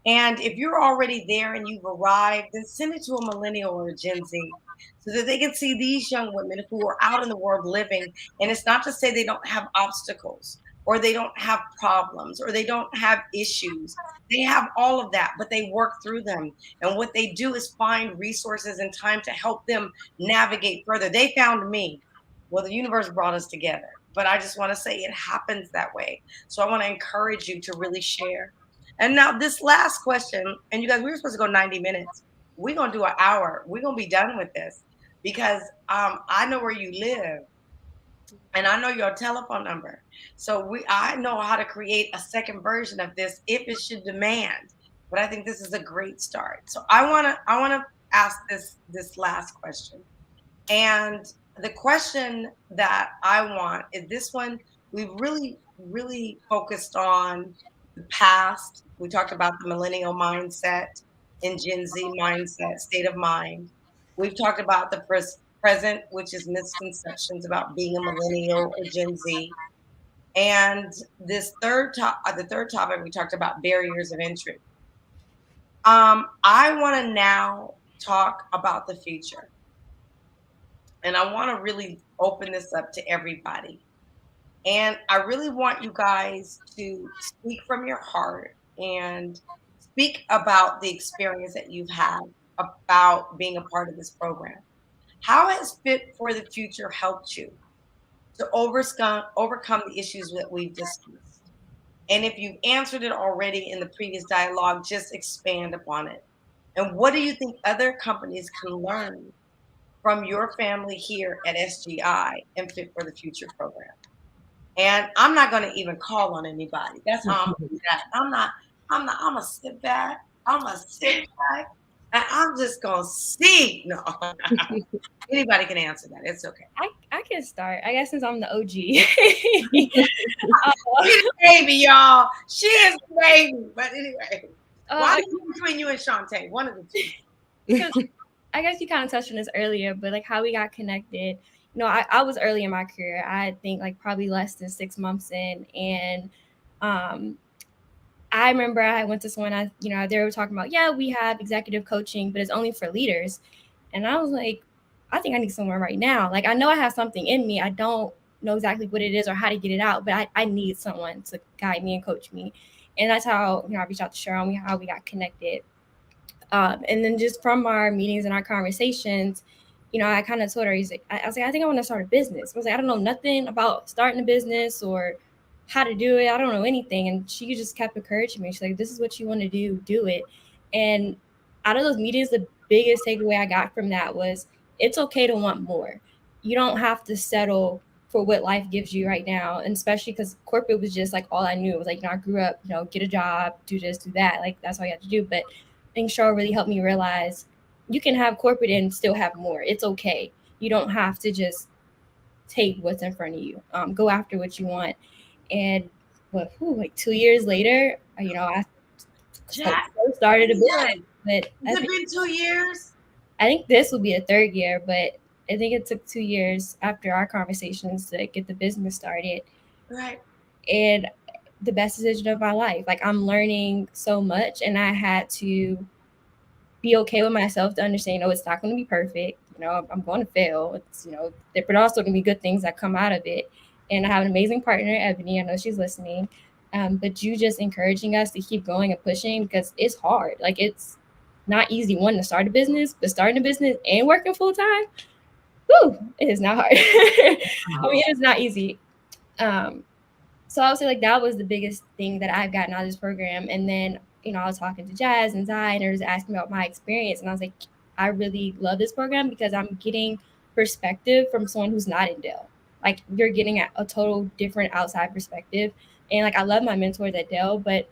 And if you're already there and you've arrived, then send it to a millennial or a Gen Z so that they can see these young women who are out in the world living. And it's not to say they don't have obstacles or they don't have problems or they don't have issues. They have all of that, but they work through them. And what they do is find resources and time to help them navigate further. They found me. Well, the universe brought us together. But I just want to say it happens that way. So I want to encourage you to really share. And now this last question, and you guys, we were supposed to go 90 minutes. We're going to do an hour. We're going to be done with this because I know where you live and I know your telephone number. So I know how to create a second version of this if it should demand. But I think this is a great start. So I want to ask this last question. And the question that I want is this one. We've really, really focused on the past. We talked about the millennial mindset and Gen Z mindset, state of mind. We've talked about the present, which is misconceptions about being a millennial or Gen Z. And the third topic, we talked about barriers of entry. I want to now talk about the future. And I want to really open this up to everybody. And I really want you guys to speak from your heart and speak about the experience that you've had about being a part of this program. How has Fit for the Future helped you to overcome the issues that we've discussed? And if you've answered it already in the previous dialogue, just expand upon it. And what do you think other companies can learn from your family here at SGI and Fit for the Future program? And I'm not going to even call on anybody. That's how I'm going to do that. I'm going to sit back. I'm going to sit back. And I'm just going to see. No. Anybody can answer that. It's okay. I can start. I guess since I'm the OG. She's a baby, y'all. She is a baby. But anyway. Why between you and Shantae? One of the two. I guess you kind of touched on this earlier, but like how we got connected. you know, I was early in my career. I think like probably less than 6 months in. And I remember I went to someone, they were talking about, yeah, we have executive coaching, but it's only for leaders. And I was like, I think I need someone right now. Like, I know I have something in me. I don't know exactly what it is or how to get it out, but I need someone to guide me and coach me. And that's how, I reached out to Sheryl and how we got connected. And then just from our meetings and our conversations, I kind of told her, I was like, I think I want to start a business. I was like, I don't know nothing about starting a business or how to do it. I don't know anything. And she just kept encouraging me. She's like, this is what you want to do it. And out of those meetings, the biggest takeaway I got from that was it's okay to want more. You don't have to settle for what life gives you right now. And especially because corporate was just like all I knew. It was like, I grew up, get a job, do this, do that. Like, that's all you have to do. But I think Sheryl really helped me realize you can have corporate and still have more. It's okay. You don't have to just take what's in front of you. Go after what you want. And like 2 years later, I started a business. But has it been 2 years? I think this will be a third year, but I think it took 2 years after our conversations to get the business started. Right. And the best decision of my life. Like, I'm learning so much, and I had to be okay with myself to understand, it's not going to be perfect. I'm going to fail. It's, but also going to be good things that come out of it. And I have an amazing partner, Ebony. I know she's listening. But you just encouraging us to keep going and pushing, because it's hard. Like, it's not easy, one, to start a business, but starting a business and working full time, it is not hard. I mean, it's not easy. So I would say like that was the biggest thing that I've gotten out of this program. And then, I was talking to Jazz and Zai, and they was asking about my experience. And I was like, I really love this program because I'm getting perspective from someone who's not in Dell. Like, you're getting a total different outside perspective. And like, I love my mentors at Dell, but,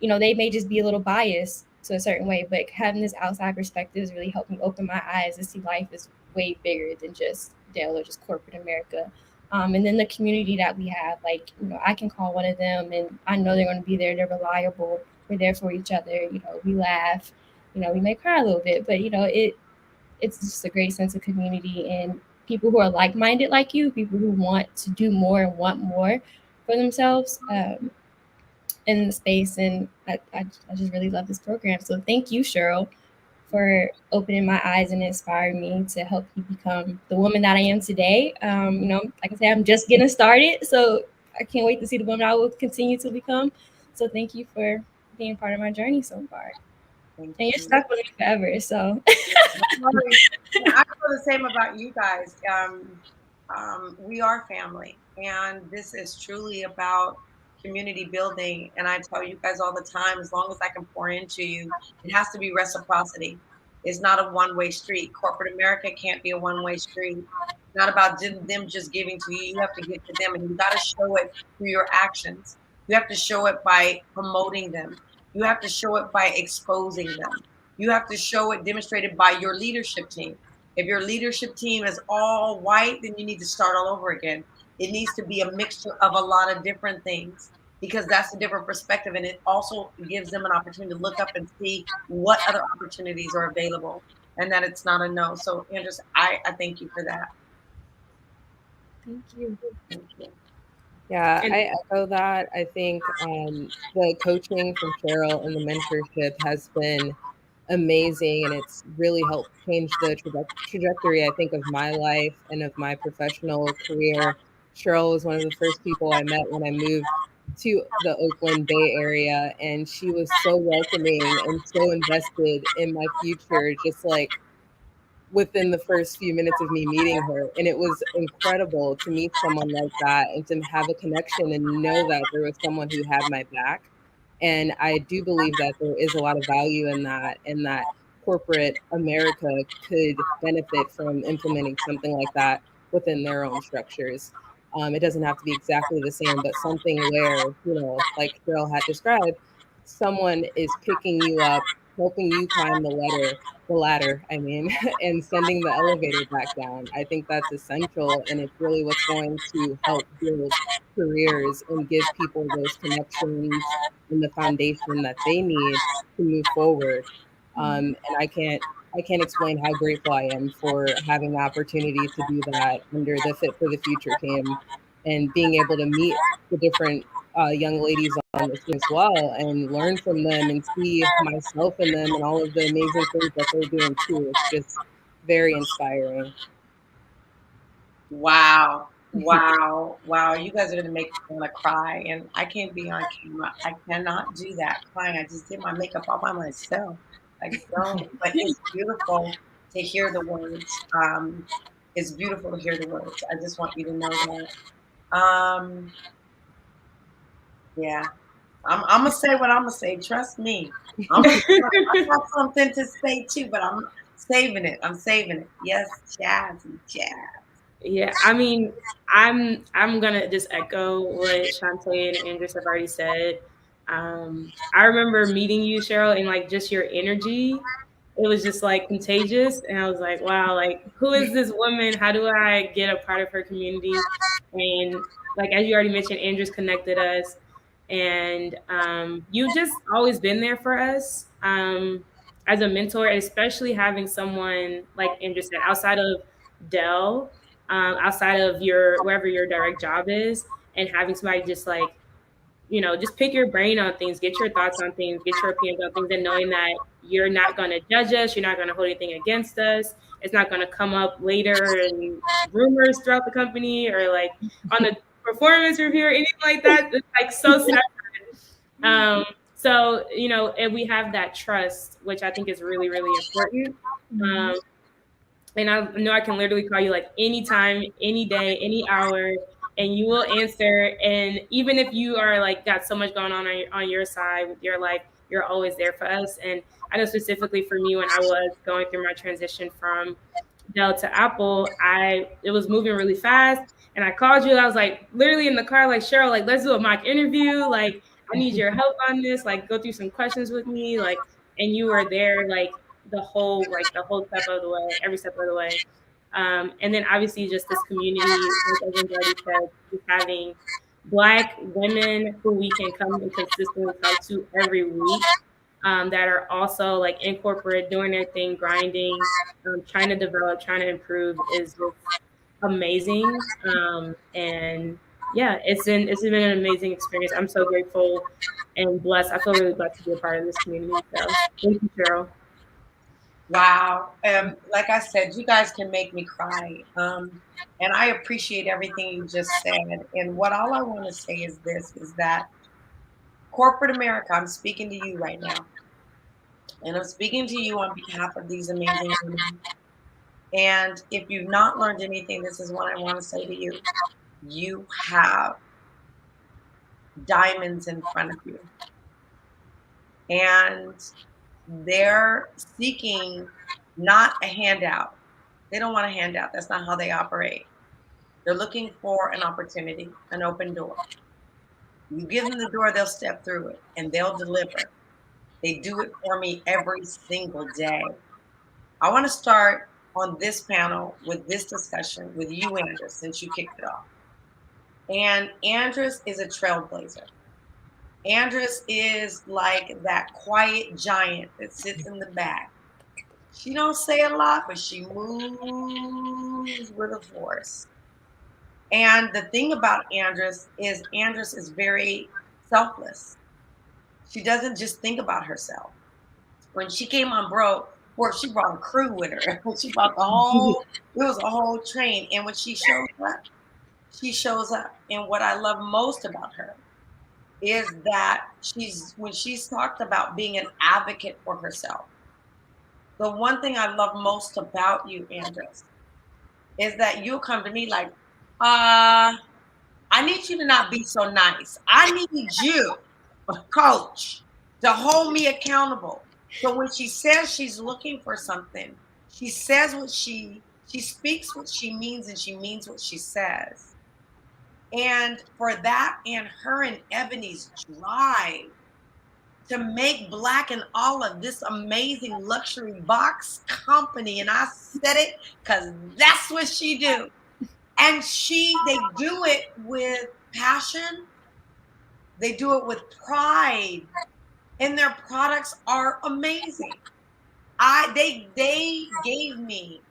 they may just be a little biased to a certain way. But having this outside perspective has really helped me open my eyes to see life is way bigger than just Dell or just corporate America. And then the community that we have, like, I can call one of them and I know they're going to be there. They're reliable. We're there for each other. We laugh, we may cry a little bit, but, it's just a great sense of community and people who are like-minded like you, people who want to do more and want more for themselves in the space. And I just really love this program. So thank you, Sheryl, for opening my eyes and inspiring me to help you become the woman that I am today. Like I said, I'm just getting started, so I can't wait to see the woman I will continue to become. So thank you for being part of my journey so far. And you're stuck with me forever, so. I feel the same about you guys. We are family, and this is truly about community building. And I tell you guys all the time, as long as I can pour into you, it has to be reciprocity. It's not a one-way street. Corporate America can't be a one-way street. It's not about them just giving to you. You have to give to them, and you got to show it through your actions. You have to show it by promoting them. You have to show it by exposing them. You have to show it demonstrated by your leadership team. If your leadership team is all white, then you need to start all over again. It needs to be a mixture of a lot of different things, because that's a different perspective. And it also gives them an opportunity to look up and see what other opportunities are available, and that it's not a no. So, Andres, I thank you for that. Thank you. Thank you. Yeah, I echo that. I think the coaching from Sheryl and the mentorship has been amazing, and it's really helped change the trajectory, I think, of my life and of my professional career. Sheryl was one of the first people I met when I moved to the Oakland Bay Area, and she was so welcoming and so invested in my future, just like within the first few minutes of me meeting her. And it was incredible to meet someone like that and to have a connection and know that there was someone who had my back. And I do believe that there is a lot of value in that, and that corporate America could benefit from implementing something like that within their own structures. It doesn't have to be exactly the same, but something where, like Sheryl had described, someone is picking you up, helping you climb the ladder, and sending the elevator back down. I think that's essential, and it's really what's going to help build careers and give people those connections and the foundation that they need to move forward. And I can't I can't explain how grateful I am for having the opportunity to do that under the Fit for the Future team and being able to meet the different young ladies on the team as well and learn from them and see myself in them and all of the amazing things that they're doing too. It's just very inspiring. Wow. Wow. Wow. You guys are going to make me want to cry. And I can't be on camera. I cannot do that crying. I just did my makeup all by myself. I don't. But it's beautiful to hear the words. It's beautiful to hear the words. I just want you to know that. Yeah. I'm going to say what I'm going to say. Trust me. I got something to say too, but I'm saving it. I'm saving it. Yes, Jazzy, Jazz. Yeah, I mean, I'm gonna just echo what Shantae and Andres have already said. I remember meeting you, Sheryl, and like just your energy. It was just like contagious, and I was like, wow, like who is this woman? How do I get a part of her community? And like as you already mentioned, Andres connected us, and you've just always been there for us as a mentor, especially having someone like Andres said outside of Dell, outside of your wherever your direct job is, and having somebody just like, you know, just pick your brain on things, get your thoughts on things, get your opinions on things, and knowing that you're not going to judge us, you're not going to hold anything against us. It's not going to come up later in rumors throughout the company or like on the performance review or anything like that. It's like so separate. So, you know, and we have that trust, which I think is really, really important. And I know I can literally call you like anytime, any day, any hour, and you will answer. And even if you are like got so much going on your side with your life, you're always there for us. And I know specifically for me when I was going through my transition from Dell to Apple, it was moving really fast. And I called you. I was like literally in the car, like Sheryl, like let's do a mock interview. Like I need your help on this. Like go through some questions with me. Like, and you were there like the whole step of the way, every step of the way. And then obviously just this community, like everyone's already said, just having Black women who we can come and consistently talk to every week, that are also like in corporate, doing their thing, grinding, trying to develop, trying to improve is just amazing. And yeah, it's been an amazing experience. I'm so grateful and blessed. I feel really blessed to be a part of this community. So thank you, Sheryl. Wow. Like I said, you guys can make me cry. And I appreciate everything you just said. And what all I want to say is this, is that corporate America, I'm speaking to you right now. And I'm speaking to you on behalf of these amazing women. And if you've not learned anything, this is what I want to say to you. You have diamonds in front of you. And they're seeking not a handout. They don't want a handout. That's not how they operate. They're looking for an opportunity, an open door. You give them the door, they'll step through it and they'll deliver. They do it for me every single day. I want to start on this panel with this discussion with you, Andres, since you kicked it off. And Andres is a trailblazer. Andres is like that quiet giant that sits in the back. She don't say a lot, but she moves with a force. And the thing about Andres is very selfless. She doesn't just think about herself. When she came on board, she brought a crew with her. She brought it was a whole train. And when she shows up. And what I love most about her is that when she's talked about being an advocate for herself, the one thing I love most about you, Andres, is that you'll come to me like, I need you to not be so nice. I need you, coach, to hold me accountable. So when she says she's looking for something, she says she speaks what she means, and she means what she says. And for that and her and Ebony's drive to make Black and Olive this amazing luxury box company, and I said it because that's what she do. And they do it with passion. They do it with pride. And their products are amazing. They gave me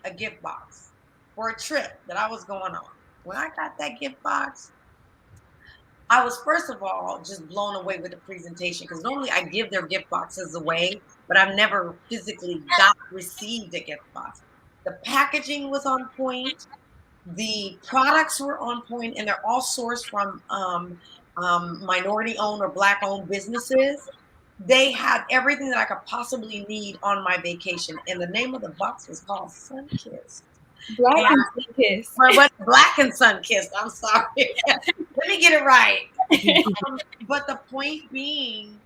a gift box for a trip that I was going on. When I got that gift box, I was first of all just blown away with the presentation, because normally I give their gift boxes away, but I've never physically received a gift box. The packaging was on point. The products were on point, and they're all sourced from minority-owned or Black-owned businesses. They had everything that I could possibly need on my vacation, and the name of the box was called Sun Kiss. Black and Sun Kiss. But Black and Sun Kiss. I'm sorry. Let me get it right. But the point being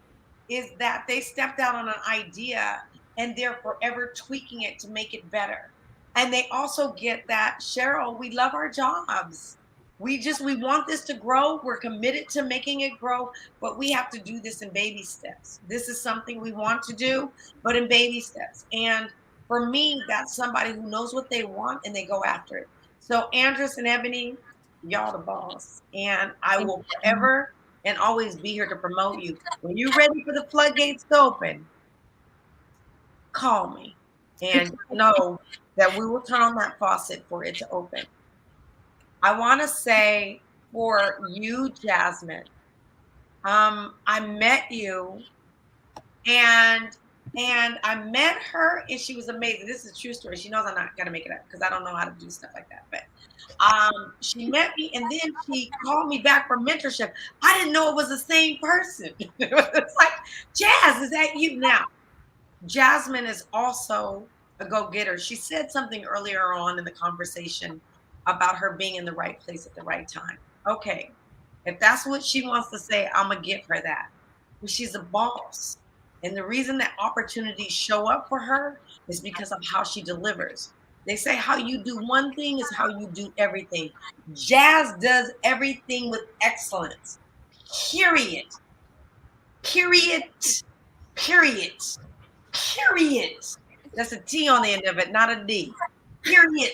is that they stepped out on an idea, and they're forever tweaking it to make it better. And they also get that, Sheryl, we love our jobs. We want this to grow. We're committed to making it grow, but we have to do this in baby steps. This is something we want to do, but in baby steps. And for me, that's somebody who knows what they want and they go after it. So Andress and Ebony, y'all the boss. And I will forever and always be here to promote you. When you're ready for the floodgates to open, call me and know that we will turn on that faucet for it to open. I want to say for you, Jasmine, I met you and I met her and she was amazing. This is a true story. She knows I'm not going to make it up because I don't know how to do stuff like that. But she met me and then she called me back for mentorship. I didn't know it was the same person. It's like, Jazz, is that you now? Jasmine is also a go-getter. She said something earlier on in the conversation about her being in the right place at the right time. Okay, if that's what she wants to say, I'm gonna give her that. But she's a boss. And the reason that opportunities show up for her is because of how she delivers. They say how you do one thing is how you do everything. Jazz does everything with excellence. Period. Period. Period. Period. That's a T on the end of it, not a D. Period.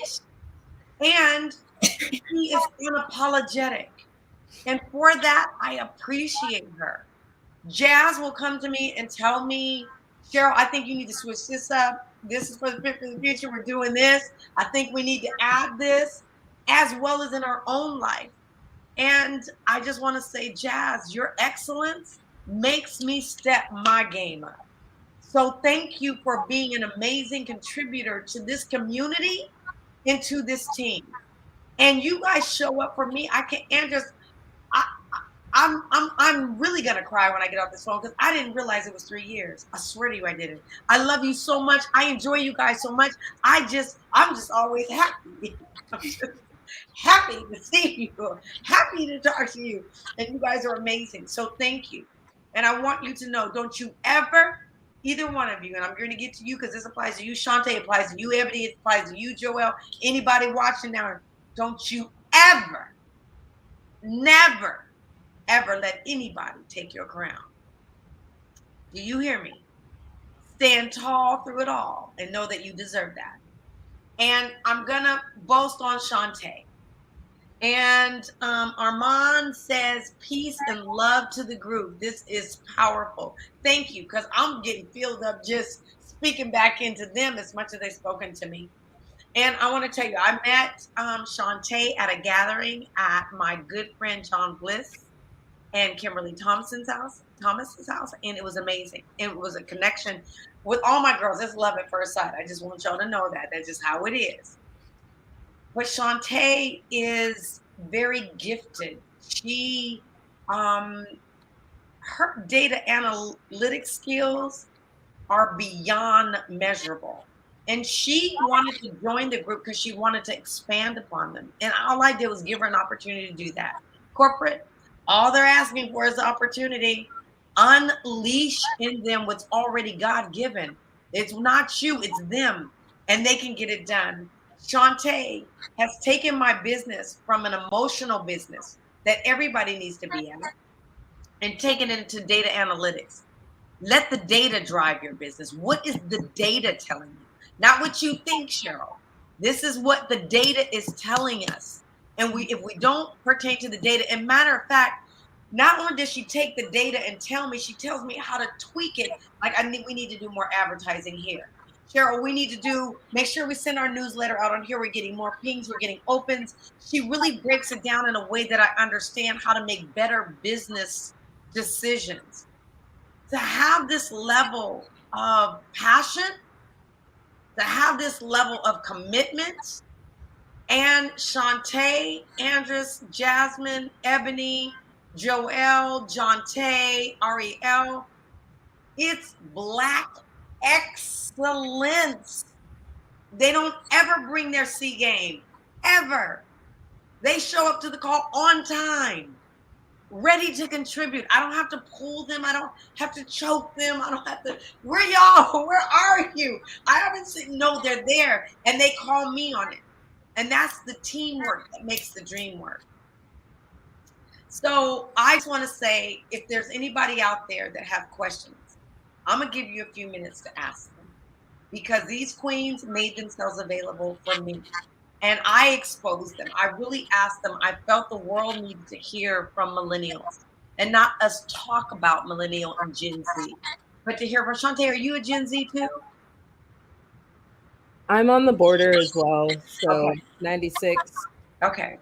And she is unapologetic. And for that, I appreciate her. Jazz will come to me and tell me, Sheryl, I think you need to switch this up. This is for the future. We're doing this. I think we need to add this, as well as in our own life. And I just want to say, Jazz, your excellence makes me step my game up. So thank you for being an amazing contributor to this community and to this team. And you guys show up for me. I'm really gonna cry when I get off this phone because I didn't realize it was 3 years. I swear to you, I didn't. I love you so much. I enjoy you guys so much. I'm just always happy. I'm just happy to see you, happy to talk to you, and you guys are amazing. So thank you. And I want you to know, don't you ever, either one of you, and I'm going to get to you because this applies to you, Shantae, applies to you, Ebony, it applies to you, Joelle, anybody watching now, don't you ever, never, ever let anybody take your crown. Do you hear me? Stand tall through it all and know that you deserve that. And I'm going to boast on Shantae. And Armand says, peace and love to the group. This is powerful. Thank you, because I'm getting filled up just speaking back into them as much as they've spoken to me. And I want to tell you, I met Shantae at a gathering at my good friend John Bliss and Kimberly Thomas's house, and it was amazing. It was a connection with all my girls. It's love at first sight. I just want y'all to know that. That's just how it is. But Shantae is very gifted. She, her data analytics skills are beyond measurable. And she wanted to join the group because she wanted to expand upon them. And all I did was give her an opportunity to do that. Corporate, all they're asking for is the opportunity. Unleash in them what's already God-given. It's not you, it's them. And they can get it done. Shantae has taken my business from an emotional business that everybody needs to be in and taken it into data analytics. Let the data drive your business. What is the data telling you? Not what you think, Sheryl. This is what the data is telling us. And if we don't pertain to the data, and matter of fact, Not only does she take the data and tell me, she tells me how to tweak it. Like, we need to do more advertising here. Sheryl, we need to make sure we send our newsletter out on here. We're getting more pings, we're getting opens. She really breaks it down in a way that I understand how to make better business decisions. To have this level of passion, to have this level of commitment, and Shantae, Andres, Jasmine, Ebony, Joelle, Jonte, Ariel, it's Black excellence. They don't ever bring their C game, ever. They show up to the call on time, ready to contribute. I don't have to pull them. I don't have to choke them. I don't have to, where y'all? Where are you? I haven't seen, no, they're there. And they call me on it. And that's the teamwork that makes the dream work. So I just want to say, if there's anybody out there that have questions, I'm going to give you a few minutes to ask them, because these queens made themselves available for me. And I exposed them. I really asked them. I felt the world needed to hear from millennials, and not us talk about millennial and Gen Z, but to hear from Shantae. Are you a Gen Z too? I'm on the border as well. So Okay. 96. Okay.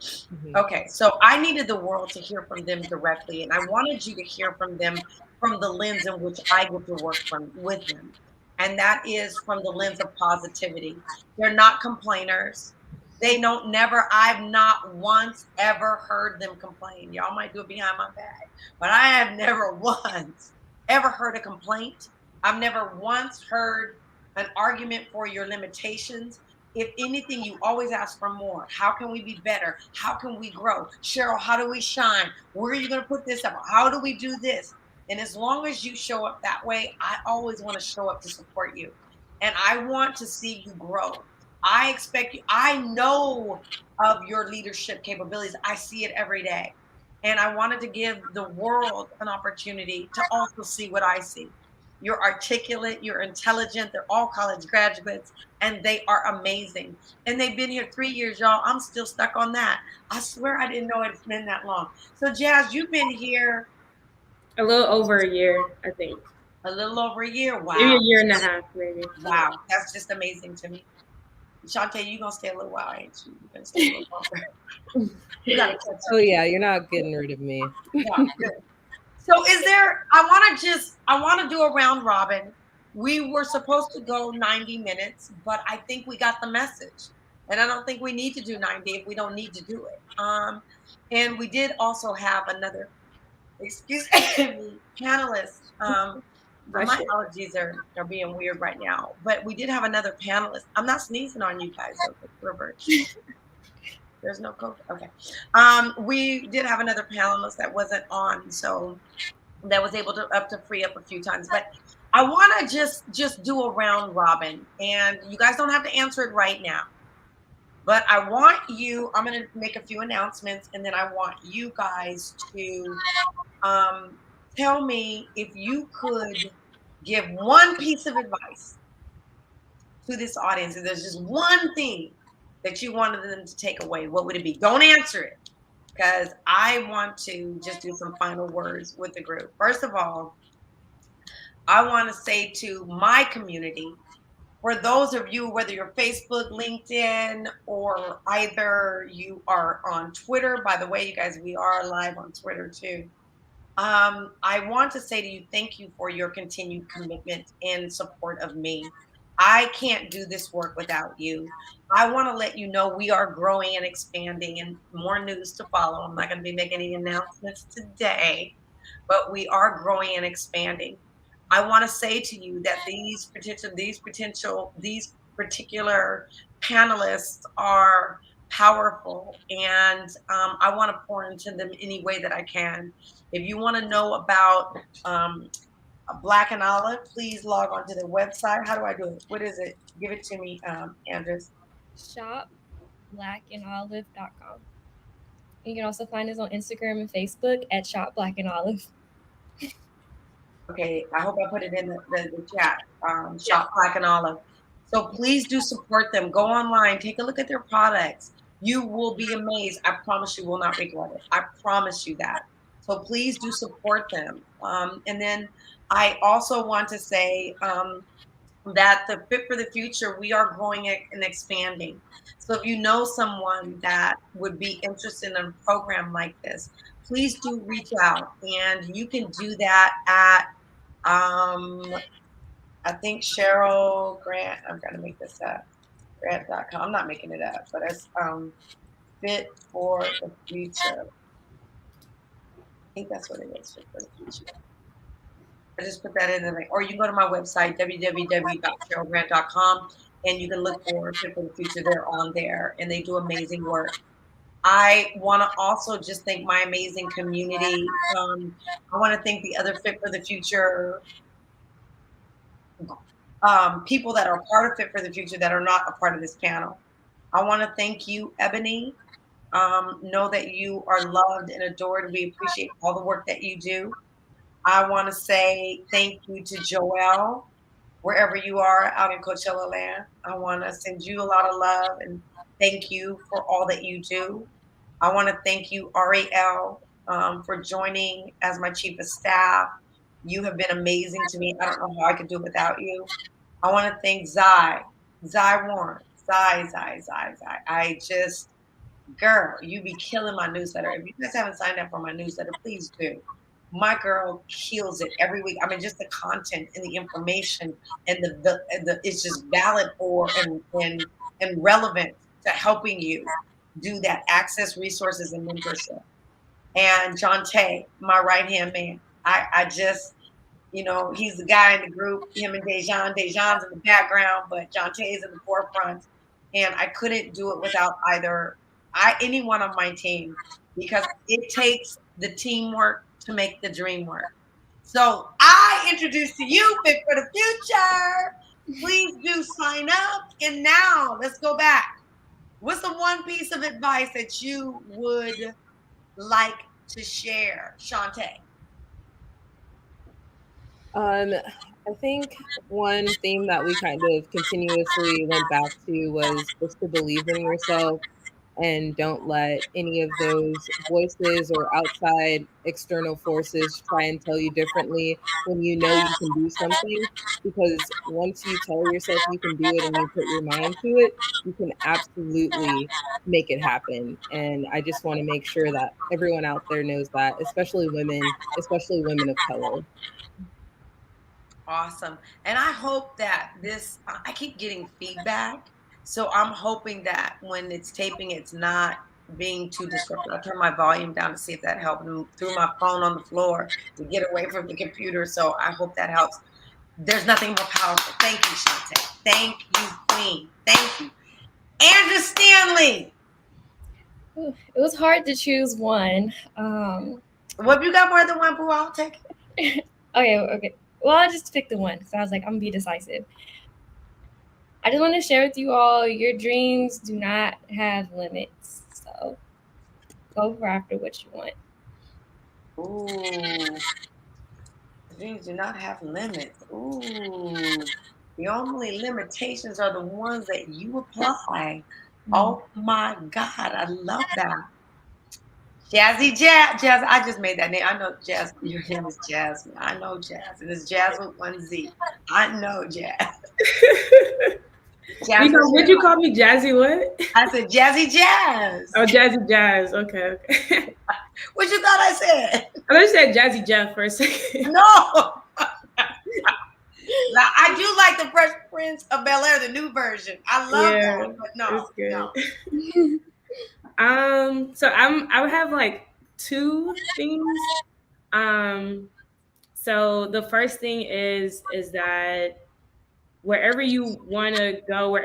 Okay. So I needed the world to hear from them directly. And I wanted you to hear from them from the lens in which I get to work with them. And that is from the lens of positivity. They're not complainers. They don't I've not once ever heard them complain. Y'all might do it behind my back, but I have never once ever heard a complaint. I've never once heard an argument for your limitations. If anything, you always ask for more. How can we be better? How can we grow? Sheryl, how do we shine? Where are you going to put this up? How do we do this? And as long as you show up that way, I always want to show up to support you. And I want to see you grow. I expect you. I know of your leadership capabilities. I see it every day. And I wanted to give the world an opportunity to also see what I see. You're articulate, you're intelligent, they're all college graduates, and they are amazing. And they've been here 3 years, y'all. I'm still stuck on that. I swear I didn't know it's been that long. So Jazz, you've been here a little over a year, I think. A little over a year. Wow. Maybe a year and a half, maybe. Wow, that's just amazing to me. Shantae, you're gonna stay a little while, ain't you? You're gonna stay a little longer. You gotta catch up. Oh yeah, you're not getting rid of me. Yeah, good. So is there, I want to do a round robin. We were supposed to go 90 minutes, but I think we got the message. And I don't think we need to do 90 if we don't need to do it. And we did also have another, excuse me, panelist. My allergies are being weird right now, but we did have another panelist. I'm not sneezing on you guys, Robert. There's no COVID. Okay. We did have another panelist that wasn't on, so that was able to free up a few times. But I want to just do a round robin, and you guys don't have to answer it right now. But I want you. I'm going to make a few announcements, and then I want you guys to tell me if you could give one piece of advice to this audience. If there's just one thing that you wanted them to take away, what would it be? Don't answer it, because I want to just do some final words with the group. First of all, I want to say to my community, for those of you, whether you're Facebook, LinkedIn, or either you are on Twitter, by the way, you guys, we are live on Twitter too. I want to say to you, thank you for your continued commitment and support of me. I can't do this work without you. I want to let you know we are growing and expanding, and more news to follow. I'm not going to be making any announcements today, but we are growing and expanding. I want to say to you that these particular panelists are powerful, and I want to pour into them any way that I can. If you want to know about Black and Olive, please log on to the website. How do I do it? What is it? Give it to me, Andres. shopblackandolive.com. You can also find us on Instagram and Facebook at Shop Black and Olive. Okay, I hope I put it in the chat. Shop Black and Olive. So please do support them. Go online, take a look at their products. You will be amazed. I promise you will not regret it. I promise you that. So please do support them. And then I also want to say that the Fit for the Future, we are growing and expanding. So if you know someone that would be interested in a program like this, please do reach out. And you can do that at, I think Sheryl Grant, I'm going to make this up, grant.com. I'm not making it up, but it's Fit for the Future. I think that's what it is, Fit for the Future. I just put that in the link. Or you can go to my website, www.sherylgrant.com, and you can look for Fit for the Future. They're on there, and they do amazing work. I want to also just thank my amazing community. I want to thank the other Fit for the Future people that are part of Fit for the Future that are not a part of this panel. I want to thank you, Ebony. Know that you are loved and adored. We appreciate all the work that you do. I want to say thank you to Joelle, wherever you are out in Coachella land. I want to send you a lot of love and thank you for all that you do. I want to thank you, Ariel, for joining as my chief of staff. You have been amazing to me. I don't know how I could do it without you. I want to thank Zai Warren. Zai. I just, girl, you be killing my newsletter. If you guys haven't signed up for my newsletter, please do. My girl kills it every week. I mean, just the content and the information and the it's just valid for and relevant to helping you do that, access resources and mentorship. And Shantae, my right-hand man. I just, he's the guy in the group, him and Dejan's in the background, but Shantae is in the forefront. And I couldn't do it without either anyone on my team, because it takes the teamwork to make the dream work. So I introduce to you Fit for the Future. Please do sign up. And now let's go back. What's the one piece of advice that you would like to share, Shantae? I think one theme that we kind of continuously went back to was just to believe in yourself and don't let any of those voices or outside external forces try and tell you differently when you know you can do something. Because once you tell yourself you can do it and you put your mind to it, you can absolutely make it happen. And I just want to make sure that everyone out there knows that, especially women of color. Awesome. And I hope that I keep getting feedback. So I'm hoping that when it's taping, it's not being too disruptive. I'll turn my volume down to see if that helps. And threw my phone on the floor to get away from the computer. So I hope that helps. There's nothing more powerful. Thank you, Shantae. Thank you, Queen. Thank you. Andrew Stanley. It was hard to choose one. Well, if you got more than one, Pooh, I'll take it. Okay. Well, I just picked the one because I was like, I'm going to be decisive. I just want to share with you all, your dreams do not have limits. So go for after what you want. Ooh. Dreams do not have limits. Ooh. The only limitations are the ones that you apply. Oh my God, I love that. Jazz. I just made that name. I know Jazz. Your name is Jasmine. I know Jazz. And it's Jazz with one Z. I know Jazz. Would you call me Jazzy what? I said Jazzy Jazz. Oh, Jazzy Jazz. Okay. What you thought I said? I thought you said Jazzy Jeff for a second. No. Now, I do like the Fresh Prince of Bel-Air, the new version. I love that, but no. So I would have like two things. So the first thing is that wherever you want to go,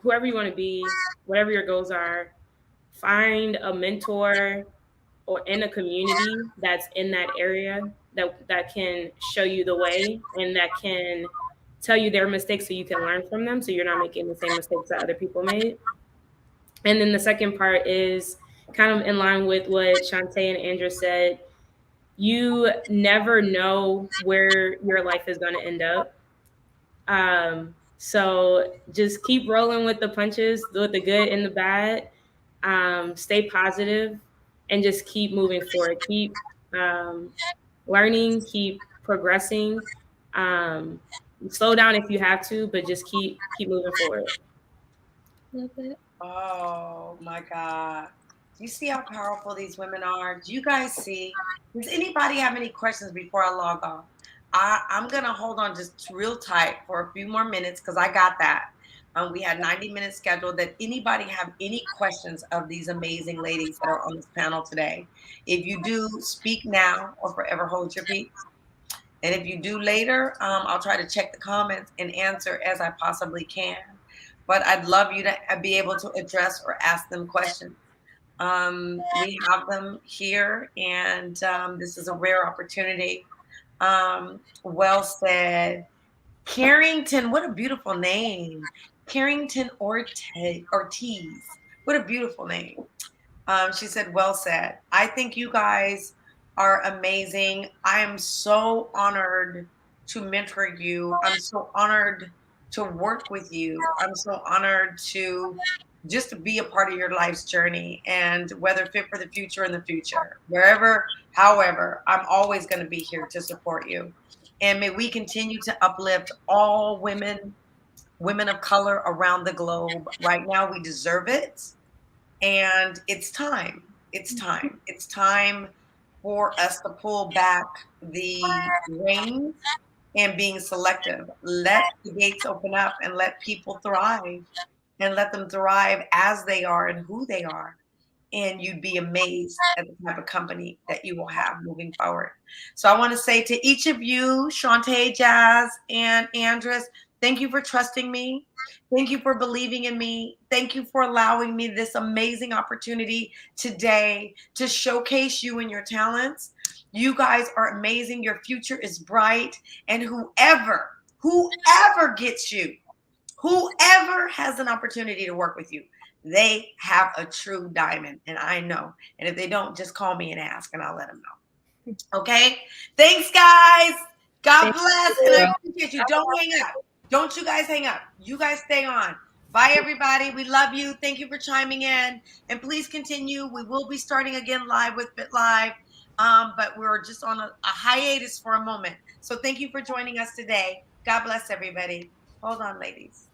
whoever you want to be, whatever your goals are, find a mentor or in a community that's in that area that can show you the way and that can tell you their mistakes so you can learn from them so you're not making the same mistakes that other people made. And then the second part is kind of in line with what Shantae and Andrew said. You never know where your life is going to end up. So just keep rolling with the punches, with the good and the bad. Stay positive and just keep moving forward. learning, keep progressing. Slow down if you have to, but just keep moving forward. Love it. Oh my God. Do you see how powerful these women are? Do you guys see? Does anybody have any questions before I log off? I'm going to hold on just real tight for a few more minutes because I got that. We had 90 minutes scheduled. That anybody have any questions of these amazing ladies that are on this panel today? If you do, speak now or forever hold your peace. And if you do later, I'll try to check the comments and answer as I possibly can. But I'd love you to be able to address or ask them questions. We have them here, and this is a rare opportunity. Well said. Carrington, what a beautiful name. Carrington Ortiz. What a beautiful name. She said, well said. I think you guys are amazing. I am so honored to mentor you. I'm so honored to work with you. I'm so honored to just to be a part of your life's journey, and whether fit for the future in the future, wherever, however, I'm always going to be here to support you. And may we continue to uplift all women of color around the globe. Right now, we deserve it. And it's time. It's time. It's time for us to pull back the reins and being selective. Let the gates open up and let people thrive, and let them thrive as they are and who they are. And you'd be amazed at the type of company that you will have moving forward. So I want to say to each of you, Shantae, Jazz, and Andress, thank you for trusting me. Thank you for believing in me. Thank you for allowing me this amazing opportunity today to showcase you and your talents. You guys are amazing. Your future is bright. And whoever gets you, whoever has an opportunity to work with you, they have a true diamond. And I know. And if they don't, just call me and ask, and I'll let them know. Okay? Thanks, guys. God bless. And I appreciate you. Don't hang up. Don't you guys hang up. You guys stay on. Bye, everybody. We love you. Thank you for chiming in. And please continue. We will be starting again live with Fit Live. But we're just on a hiatus for a moment. So thank you for joining us today. God bless everybody. Hold on, ladies.